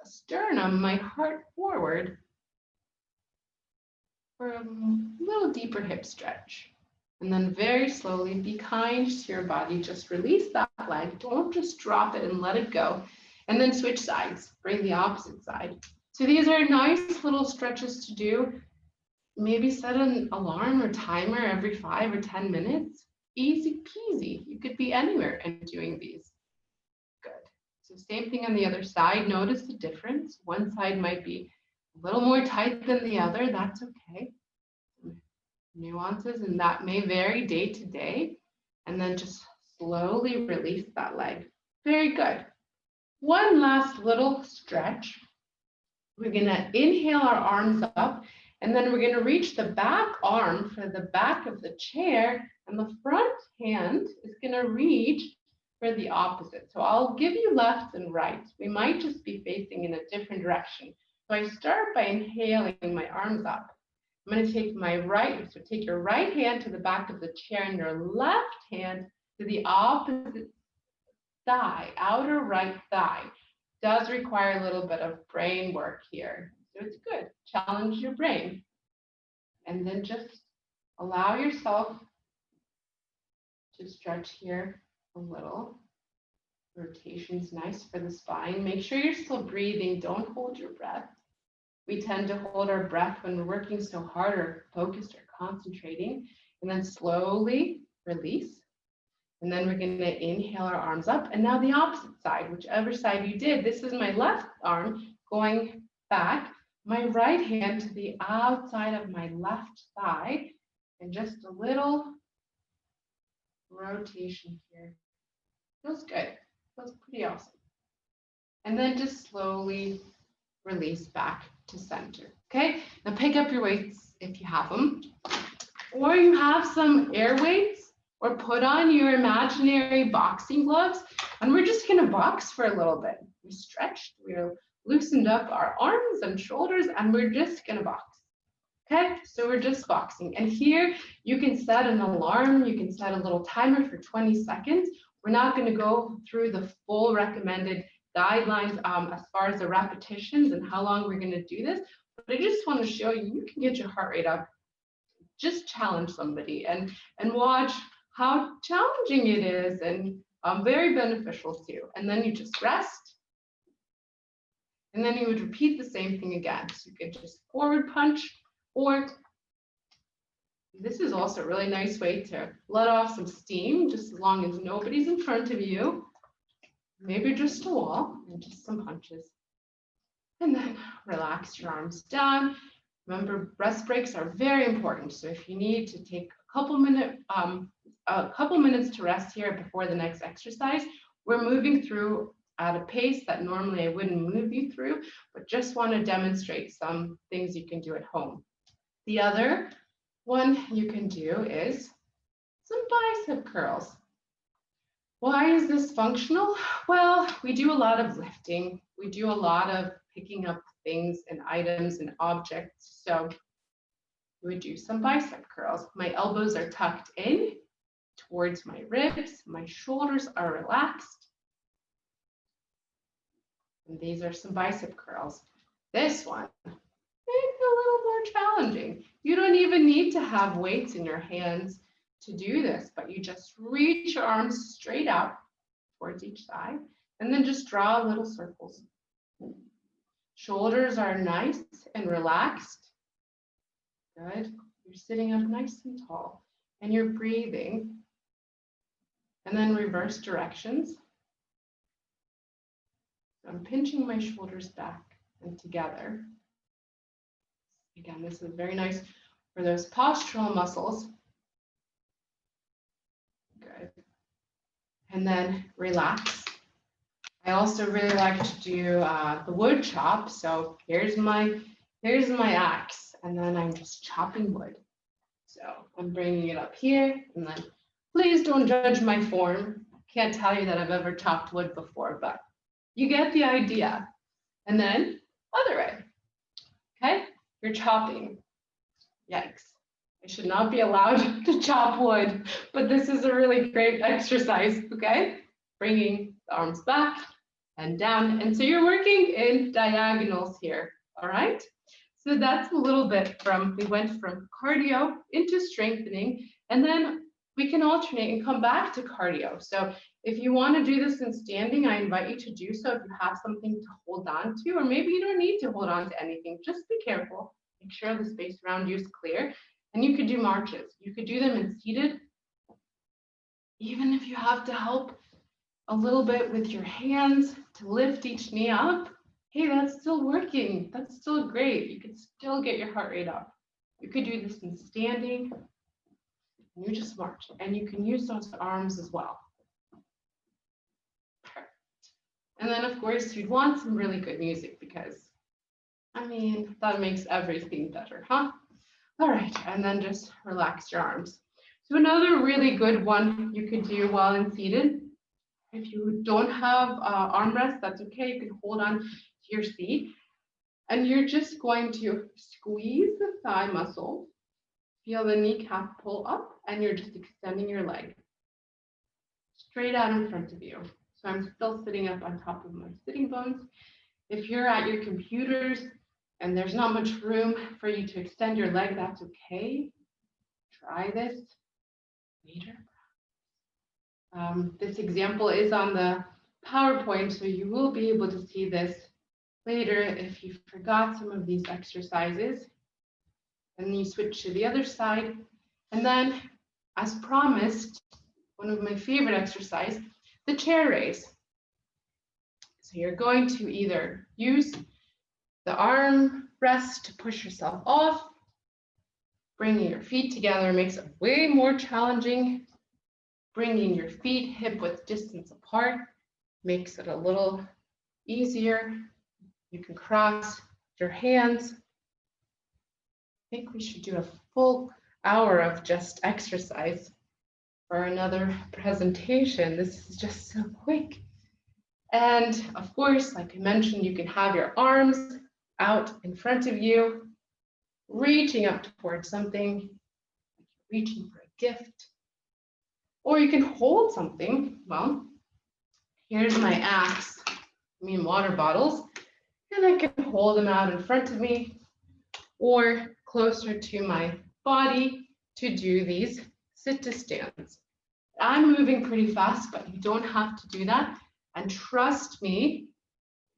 S2: sternum, my heart forward for a little deeper hip stretch. And then very slowly, be kind to your body. Just release that leg. Don't just drop it and let it go. And then switch sides. Bring the opposite side. So these are nice little stretches to do. Maybe set an alarm or timer every 5 or 10 minutes. Easy peasy. You could be anywhere and doing these. Good. So same thing on the other side. Notice the difference. One side might be a little more tight than the other. That's okay. Nuances, and that may vary day to day. And then just slowly release that leg. Very good. One last little stretch. We're going to inhale our arms up, and then we're going to reach the back arm for the back of the chair, and the front hand is going to reach for the opposite. So I'll give you left and right. We might just be facing in a different direction. So I start by inhaling my arms up. I'm going to take my right, so take your right hand to the back of the chair and your left hand to the opposite thigh, outer right thigh. Does require a little bit of brain work here. So it's good. Challenge your brain. And then just allow yourself to stretch here a little. Rotation's nice for the spine. Make sure you're still breathing. Don't hold your breath. We tend to hold our breath when we're working so hard or focused or concentrating, and then slowly release. And then we're going to inhale our arms up. And now the opposite side, whichever side you did. This is my left arm going back, my right hand to the outside of my left thigh, and just a little rotation here. Feels good. Feels pretty awesome. And then just slowly release back to center. Okay, now pick up your weights if you have them, or you have some air weights, or put on your imaginary boxing gloves, and we're just going to box for a little bit. We stretched, we're loosened up our arms and shoulders, and we're just gonna box. Okay, so we're just boxing. And here you can set an alarm, you can set a little timer for 20 seconds. We're not gonna go through the full recommended guidelines as far as the repetitions and how long we're gonna do this, but I just wanna show you, you can get your heart rate up. Just challenge somebody and watch how challenging it is, and very beneficial too. And then you just rest. And then you would repeat the same thing again. So you could just forward punch, or this is also a really nice way to let off some steam, just as long as nobody's in front of you. Maybe just a wall and just some punches. And then relax your arms down. Remember, rest breaks are very important. So if you need to take a couple minutes to rest here before the next exercise, we're moving through at a pace that normally I wouldn't move you through, but just want to demonstrate some things you can do at home. The other one you can do is some bicep curls. Why is this functional? Well, we do a lot of lifting. We do a lot of picking up things and items and objects. So we do some bicep curls. My elbows are tucked in towards my ribs. My shoulders are relaxed. And these are some bicep curls. This one, it's a little more challenging. You don't even need to have weights in your hands to do this, but you just reach your arms straight out towards each side and then just draw little circles. Shoulders are nice and relaxed. Good. You're sitting up nice and tall and you're breathing. And then reverse directions. I'm pinching my shoulders back and together. Again, this is very nice for those postural muscles. Good. And then relax. I also really like to do the wood chop. So here's my axe, and then I'm just chopping wood. So I'm bringing it up here, and then please don't judge my form. Can't tell you that I've ever chopped wood before, but you get the idea. And then other way. Okay, you're chopping. Yikes. I should not be allowed to chop wood, but this is a really great exercise, okay? Bringing the arms back and down. And so you're working in diagonals here, all right? So that's a little bit we went from cardio into strengthening, and then we can alternate and come back to cardio. So if you want to do this in standing, I invite you to do so if you have something to hold on to, or maybe you don't need to hold on to anything. Just be careful. Make sure the space around you is clear. And you could do marches. You could do them in seated. Even if you have to help a little bit with your hands to lift each knee up, hey, that's still working. That's still great. You can still get your heart rate up. You could do this in standing. And you just march. And you can use those arms as well. Perfect. And then, of course, you'd want some really good music because, I mean, that makes everything better, huh? All right, and then just relax your arms. So another really good one you could do while in seated. If you don't have armrest, that's okay. You can hold on to your seat. And you're just going to squeeze the thigh muscle. Feel the kneecap pull up, and you're just extending your leg straight out in front of you. So I'm still sitting up on top of my sitting bones. If you're at your computers and there's not much room for you to extend your leg, that's okay. Try this later. This example is on the PowerPoint, so you will be able to see this later if you forgot some of these exercises. And then you switch to the other side. And then, as promised, one of my favorite exercises, the chair raise. So you're going to either use the arm rest to push yourself off. Bringing your feet together makes it way more challenging. Bringing your feet hip-width distance apart makes it a little easier. You can cross your hands. I think we should do a full hour of just exercise for another presentation. This is just so quick. And of course, like I mentioned, you can have your arms out in front of you, reaching up towards something, reaching for a gift, or you can hold something. Well, here's my axe, water bottles, and I can hold them out in front of me or closer to my body to do these sit to stands. I'm moving pretty fast, but you don't have to do that. And trust me,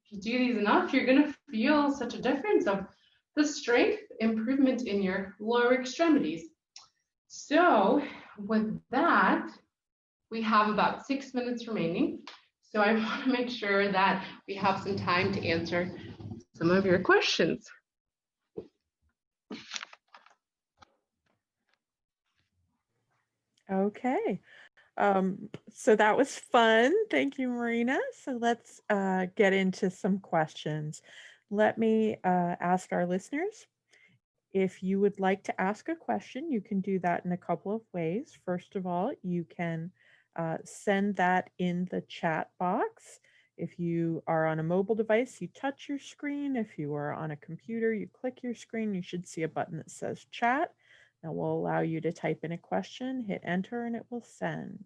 S2: if you do these enough, you're going to feel such a difference of the strength improvement in your lower extremities. So with that, we have about 6 minutes remaining. So I want to make sure that we have some time to answer some of your questions.
S1: Okay. So that was fun. Thank you, Marina. So let's get into some questions. Let me ask our listeners. If you would like to ask a question, you can do that in a couple of ways. First of all, you can send that in the chat box. If you are on a mobile device, you touch your screen. If you are on a computer, you click your screen. You should see a button that says chat. That will allow you to type in a question, hit enter, and it will send.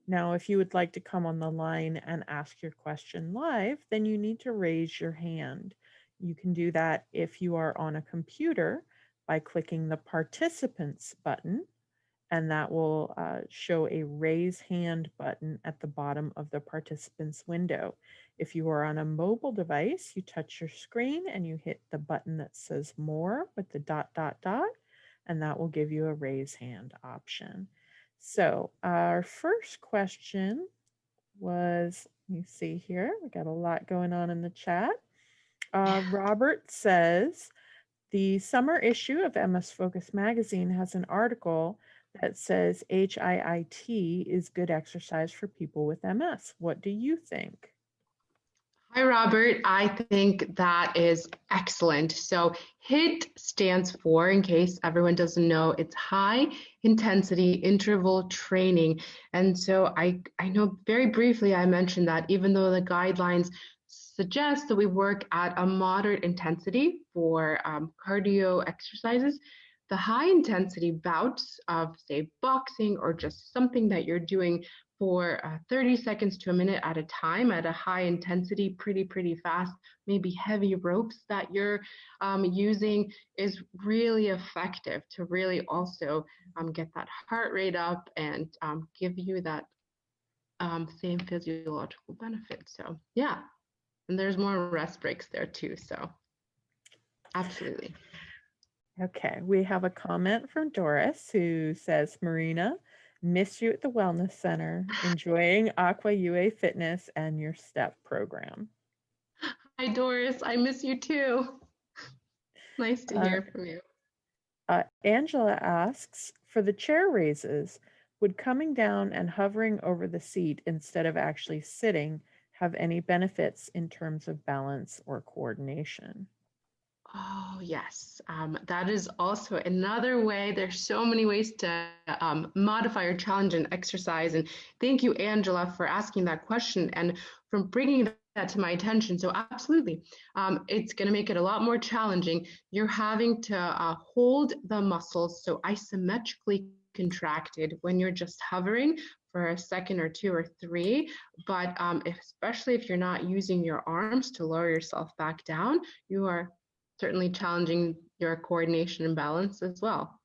S1: Now, if you would like to come on the line and ask your question live, then you need to raise your hand. You can do that if you are on a computer by clicking the participants button, and that will show a raise hand button at the bottom of the participants window. If you are on a mobile device, you touch your screen and you hit the button that says more with the dot, and that will give you a raise hand option. So our first question was, let me see here, we got a lot going on in the chat. Robert says, the summer issue of MS Focus magazine has an article that says HIIT is good exercise for people with MS. What do you think?
S2: Hi, Robert. I think that is excellent. So HIIT stands for, in case everyone doesn't know, it's high intensity interval training. And so I know very briefly I mentioned that even though the guidelines suggest that we work at a moderate intensity for cardio exercises, the high intensity bouts of, say, boxing or just something that you're doing for 30 seconds to a minute at a time at a high intensity, pretty fast, maybe heavy ropes that you're using is really effective to really also get that heart rate up and give you that same physiological benefit. So yeah, and there's more rest breaks there too, so absolutely.
S1: Okay, we have a comment from Doris who says, Marina, miss you at the Wellness Center, enjoying Aqua UA Fitness and your STEP program.
S2: Hi, Doris. I miss you too. Nice to hear from you.
S1: Angela asks, for the chair raises, would coming down and hovering over the seat instead of actually sitting have any benefits in terms of balance or coordination?
S2: Oh, yes. That is also another way. There's so many ways to modify or challenge an exercise. And thank you, Angela, for asking that question and for bringing that to my attention. So absolutely, it's going to make it a lot more challenging. You're having to hold the muscles so isometrically contracted when you're just hovering for a second or two or three. But especially if you're not using your arms to lower yourself back down, you are certainly challenging your coordination and balance as well.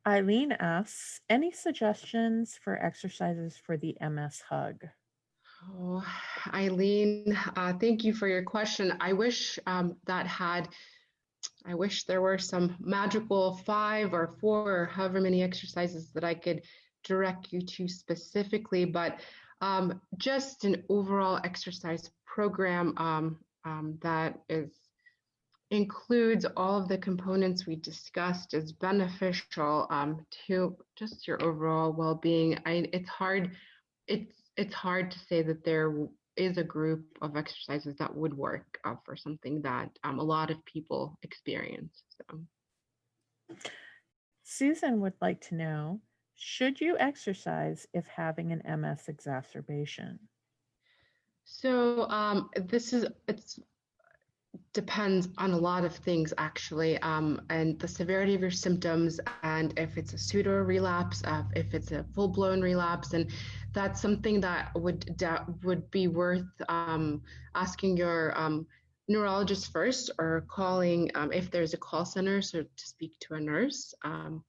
S1: Eileen asks, any suggestions for exercises for the MS hug?
S2: Oh, Eileen, thank you for your question. I wish I wish there were some magical 5 or 4 or however many exercises that I could direct you to specifically, but just an overall exercise program that includes all of the components we discussed is beneficial to just your overall well-being. It's hard to say that there is a group of exercises that would work for something that a lot of people experience. So.
S1: Susan would like to know, should you exercise if having an MS exacerbation?
S2: So it's depends on a lot of things actually, and the severity of your symptoms, and if it's a pseudo relapse, if it's a full blown relapse, and that's something that would be worth asking your neurologist first, or calling if there's a call center, so to speak to a nurse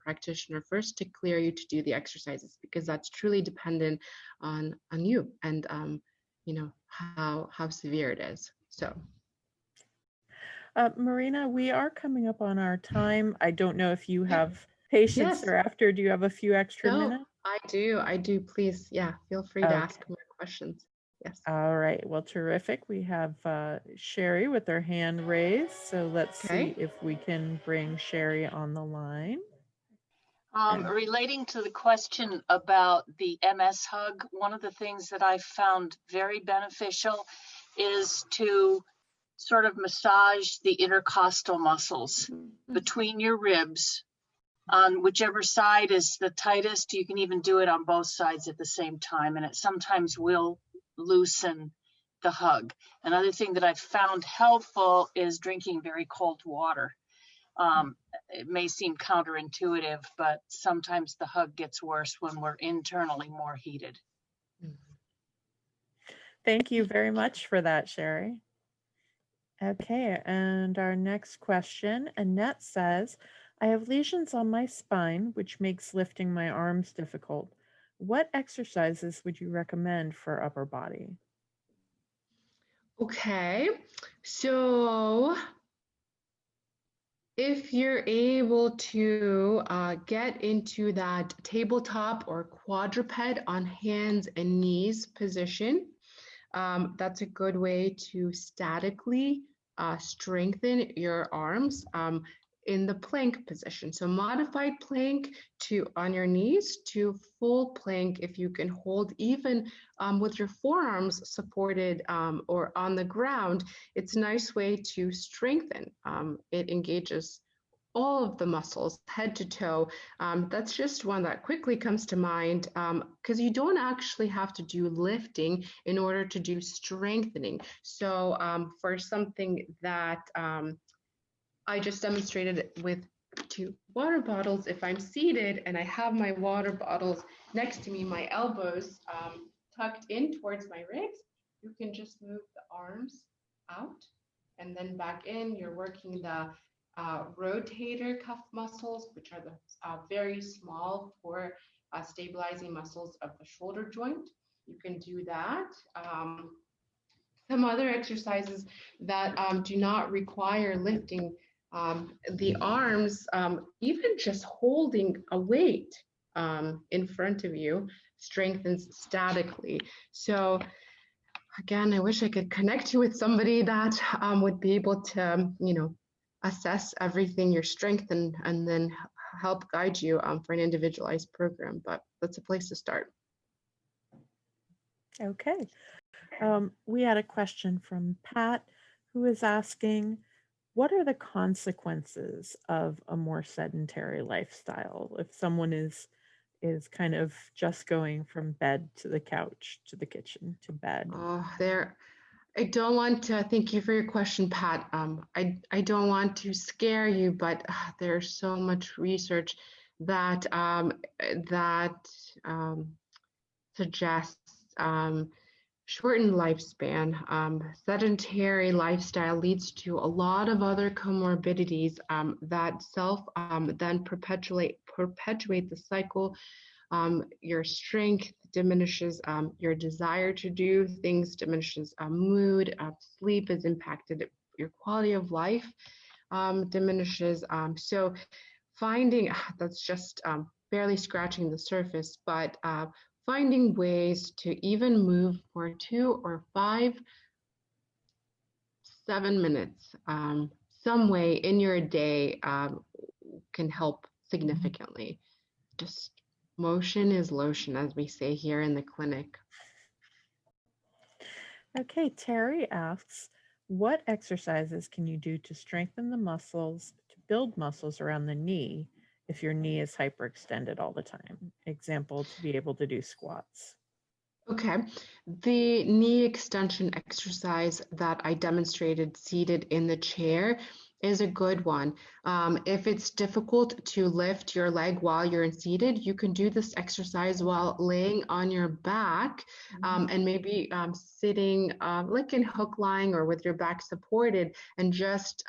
S2: practitioner first to clear you to do the exercises, because that's truly dependent on you and how severe it is. So.
S1: Marina, we are coming up on our time. I don't know if you have patience
S2: Yes.
S1: thereafter. Do you have a few extra
S2: No,
S1: minutes?
S2: I do. Please, yeah, feel free to ask more questions. Yes.
S1: All right. Well, terrific. We have Sherry with her hand raised. So let's see
S2: Okay.
S1: if we can bring Sherry on the line.
S3: Relating to the question about the MS hug, one of the things that I found very beneficial is to sort of massage the intercostal muscles between your ribs on whichever side is the tightest. You can even do it on both sides at the same time, and it sometimes will loosen the hug. Another thing that I've found helpful is drinking very cold water. It may seem counterintuitive, but sometimes the hug gets worse when we're internally more heated.
S1: Thank you very much for that, Sherry. Okay, and our next question, Annette says, I have lesions on my spine, which makes lifting my arms difficult. What exercises would you recommend for upper body?
S2: Okay, so if you're able to get into that tabletop or quadruped on hands and knees position, that's a good way to statically strengthen your arms in the plank position. So modified plank to on your knees to full plank if you can hold even with your forearms supported or on the ground. It's a nice way to strengthen. It engages all of the muscles, head to toe. That's just one that quickly comes to mind because you don't actually have to do lifting in order to do strengthening. So for something that I just demonstrated with 2 water bottles, if I'm seated and I have my water bottles next to me, my elbows tucked in towards my ribs, you can just move the arms out and then back in. You're working the rotator cuff muscles, which are the very small for stabilizing muscles of the shoulder joint. You can do that. Some other exercises that do not require lifting the arms, even just holding a weight in front of you strengthens statically. So again, I wish I could connect you with somebody that would be able to, assess everything, your strength, and then help guide you for an individualized program. But that's a place to start.
S1: Okay. We had a question from Pat, who is asking, what are the consequences of a more sedentary lifestyle if someone is kind of just going from bed to the couch to the kitchen to bed?
S2: I don't want to, thank you for your question, Pat. I don't want to scare you, but there's so much research that suggests shortened lifespan. Sedentary lifestyle leads to a lot of other comorbidities that then perpetuate the cycle. Your strength diminishes, your desire to do things diminishes, mood, sleep is impacted, your quality of life diminishes. So finding, that's just barely scratching the surface, but finding ways to even move for 2 or 5, 7 minutes, some way in your day can help significantly. Just motion is lotion, as we say here in the clinic.
S1: Okay, Terry asks, what exercises can you do to strengthen the muscles, to build muscles around the knee if your knee is hyperextended all the time? Example, to be able to do squats.
S2: Okay, the knee extension exercise that I demonstrated seated in the chair is a good one. If it's difficult to lift your leg while you're seated, you can do this exercise while laying on your back and maybe sitting like in hook lying or with your back supported and just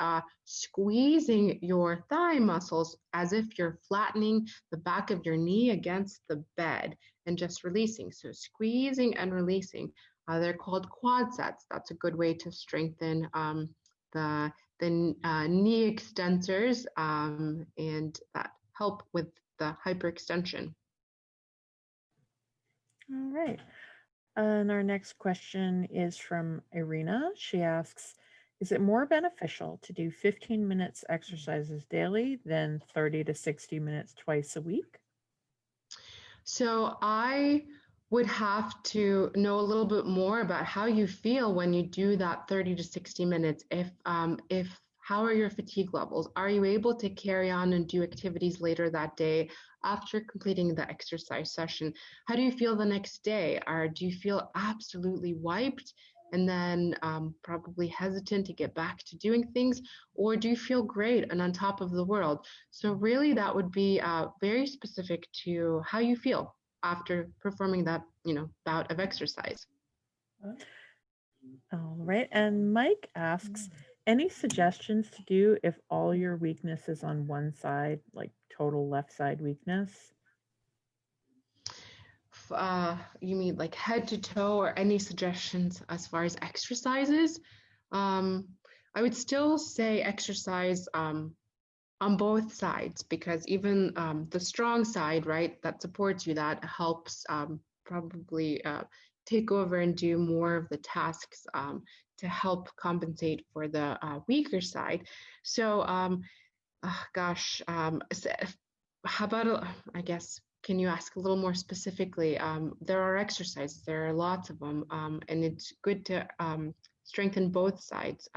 S2: squeezing your thigh muscles as if you're flattening the back of your knee against the bed and just releasing. So squeezing and releasing. They're called quad sets. That's a good way to strengthen the knee extensors and that help with the hyperextension.
S1: All right. And our next question is from Irina. She asks, is it more beneficial to do 15 minutes exercises daily than 30 to 60 minutes twice a week?
S2: So I would have to know a little bit more about how you feel when you do that 30 to 60 minutes. If how are your fatigue levels? Are you able to carry on and do activities later that day after completing the exercise session? How do you feel the next day? Do you feel absolutely wiped and then probably hesitant to get back to doing things? Or do you feel great and on top of the world? So really that would be very specific to how you feel after performing that, bout of exercise.
S1: All right. And Mike asks, any suggestions to do if all your weakness is on one side, like total left side weakness?
S2: You mean like head to toe, or any suggestions as far as exercises? I would still say exercise on both sides, because even the strong side, right, that supports you, that helps probably take over and do more of the tasks to help compensate for the weaker side. So, gosh, how about, I guess, can you ask a little more specifically? There are exercises, there are lots of them, and it's good to strengthen both sides.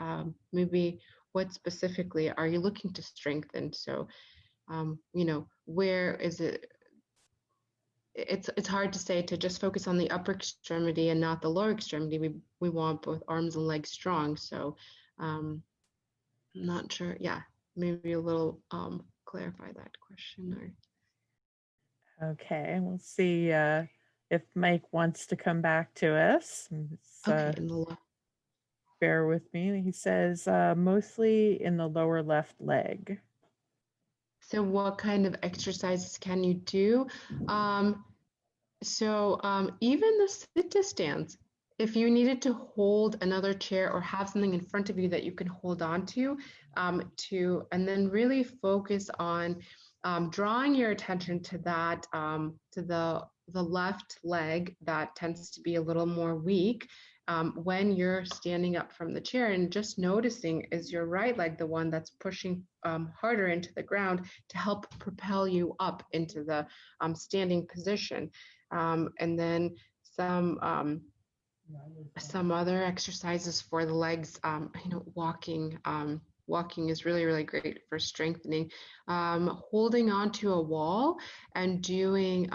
S2: Maybe what specifically are you looking to strengthen? So, where is it? It's hard to say to just focus on the upper extremity and not the lower extremity. We want both arms and legs strong. So, I'm not sure. Yeah, maybe a little clarify that question or.
S1: Okay, we'll see if Mike wants to come back to us.
S2: Okay,
S1: bear with me. He says mostly in the lower left leg.
S2: So what kind of exercises can you do? Even the sit-to-stance, if you needed to hold another chair or have something in front of you that you can hold on to, and then really focus on drawing your attention to that, to the left leg that tends to be a little more weak when you're standing up from the chair, and just noticing, is your right leg the one that's pushing harder into the ground to help propel you up into the standing position. And then some other exercises for the legs, walking. Walking is really, really great for strengthening. Holding onto a wall and doing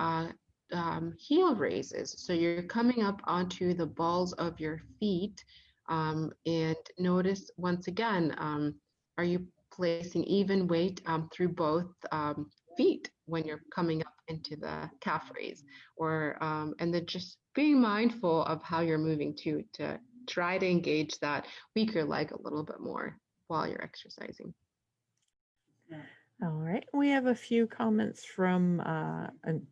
S2: heel raises. So you're coming up onto the balls of your feet, and notice once again, are you placing even weight through both feet when you're coming up into the calf raise, or and then just being mindful of how you're moving to try to engage that weaker leg a little bit more while you're exercising.
S1: All right, we have a few comments from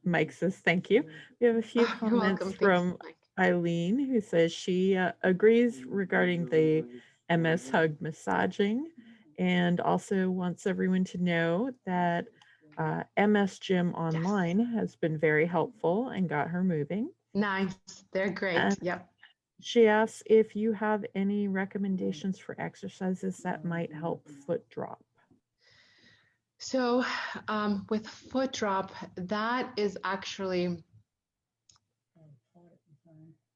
S1: Mike says thank you. We have a few comments from Eileen, who says she agrees regarding the MS hug massaging, and also wants everyone to know that MS Gym Online has been very helpful and got her moving.
S2: Nice, they're great. And yep.
S1: She asks if you have any recommendations for exercises that might help foot drop.
S2: So with foot drop, that is actually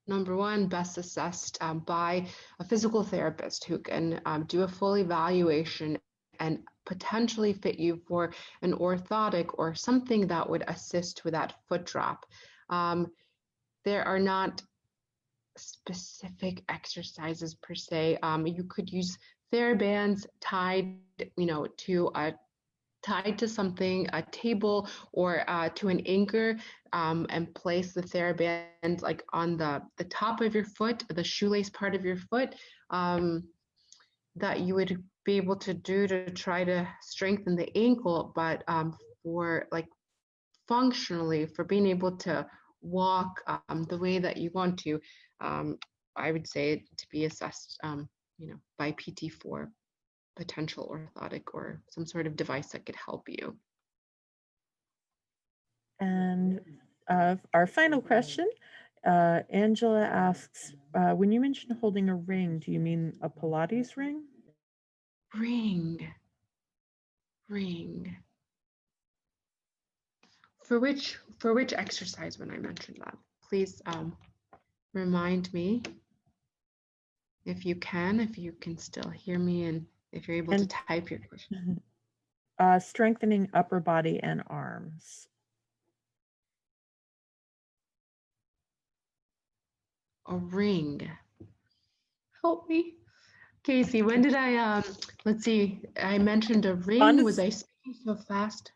S2: number one, best assessed by a physical therapist who can do a full evaluation and potentially fit you for an orthotic or something that would assist with that foot drop. There are not specific exercises per se. You could use TheraBands tied, tied to something, a table, or to an anchor, and place the TheraBand like on the top of your foot, the shoelace part of your foot, that you would be able to do to try to strengthen the ankle, but for like functionally, for being able to walk the way that you want to, I would say to be assessed, by PT for potential orthotic or some sort of device that could help you.
S1: And our final question, Angela asks, when you mentioned holding a ring, do you mean a Pilates ring?
S2: Ring. For which exercise when I mentioned that? Please remind me if you can still hear me, and if you're able to type your question.
S1: Strengthening upper body and arms.
S2: A ring. Help me. Casey, when did I, let's see, I mentioned a ring. Was I speaking so fast?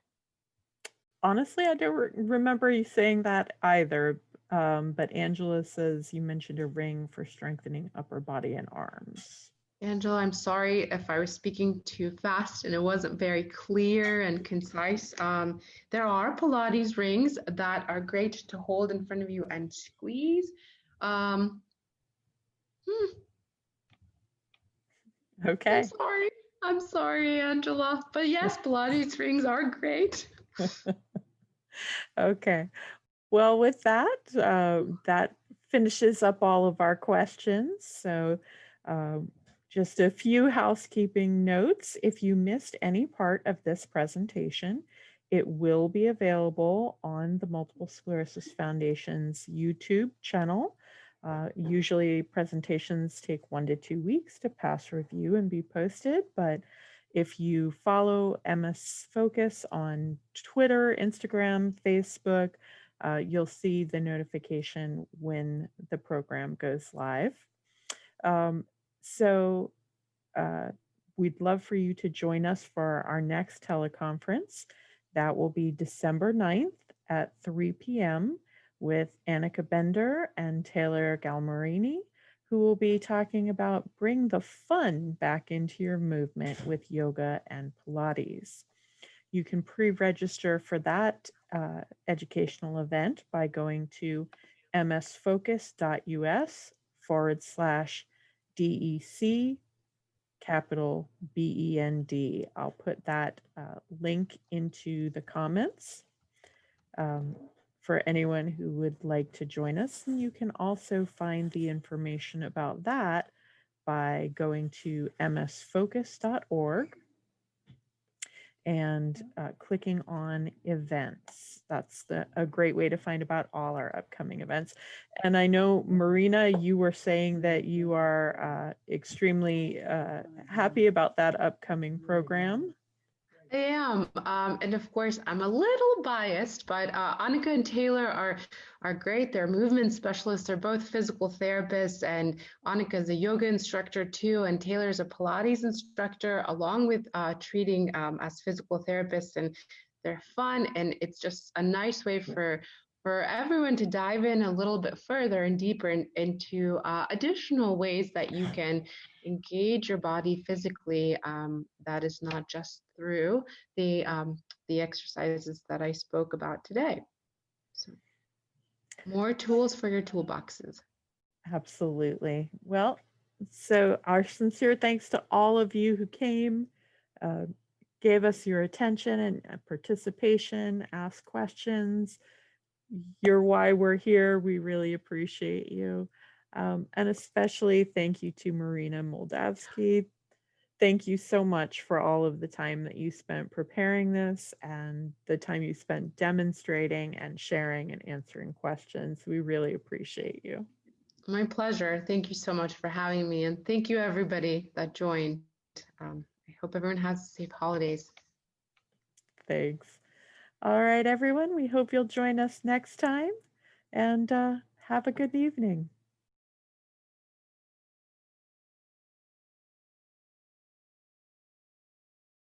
S1: Honestly, I don't remember you saying that either. But Angela says you mentioned a ring for strengthening upper body and arms.
S2: Angela, I'm sorry if I was speaking too fast and it wasn't very clear and concise. There are Pilates rings that are great to hold in front of you and squeeze.
S1: Okay.
S2: I'm sorry, Angela. But yes, Pilates rings are great.
S1: Okay. Well, with that, that finishes up all of our questions. So just a few housekeeping notes. If you missed any part of this presentation, it will be available on the Multiple Sclerosis Foundation's YouTube channel. Usually presentations take 1 to 2 weeks to pass review and be posted, but if you follow MS Focus on Twitter, Instagram, Facebook, you'll see the notification when the program goes live. So we'd love for you to join us for our next teleconference. That will be December 9th at 3 p.m. with Annika Bender and Taylor Galmarini, who will be talking about bring the fun back into your movement with yoga and Pilates. You can pre-register for that educational event by going to msfocus.us/DEC capital BEND. I'll put that link into the comments for anyone who would like to join us. And you can also find the information about that by going to msfocus.org and clicking on events. That's a great way to find about all our upcoming events. And I know, Marina, you were saying that you are extremely happy about that upcoming program.
S2: I am, and of course, I'm a little biased, but Annika and Taylor are great. They're movement specialists. They're both physical therapists, and Annika is a yoga instructor too, and Taylor is a Pilates instructor, along with treating as physical therapists. And they're fun, and it's just a nice way for everyone to dive in a little bit further and deeper into additional ways that you can engage your body physically. That is not just through the exercises that I spoke about today. So more tools for your toolboxes.
S1: Absolutely. Well, so our sincere thanks to all of you who came, gave us your attention and participation, asked questions. You're why we're here. We really appreciate you. And especially thank you to Marina Moldavskiy. Thank you so much for all of the time that you spent preparing this and the time you spent demonstrating and sharing and answering questions. We really appreciate you.
S2: My pleasure. Thank you so much for having me. And thank you, everybody that joined. I hope everyone has safe holidays.
S1: Thanks. All right, everyone. We hope you'll join us next time and have a good evening.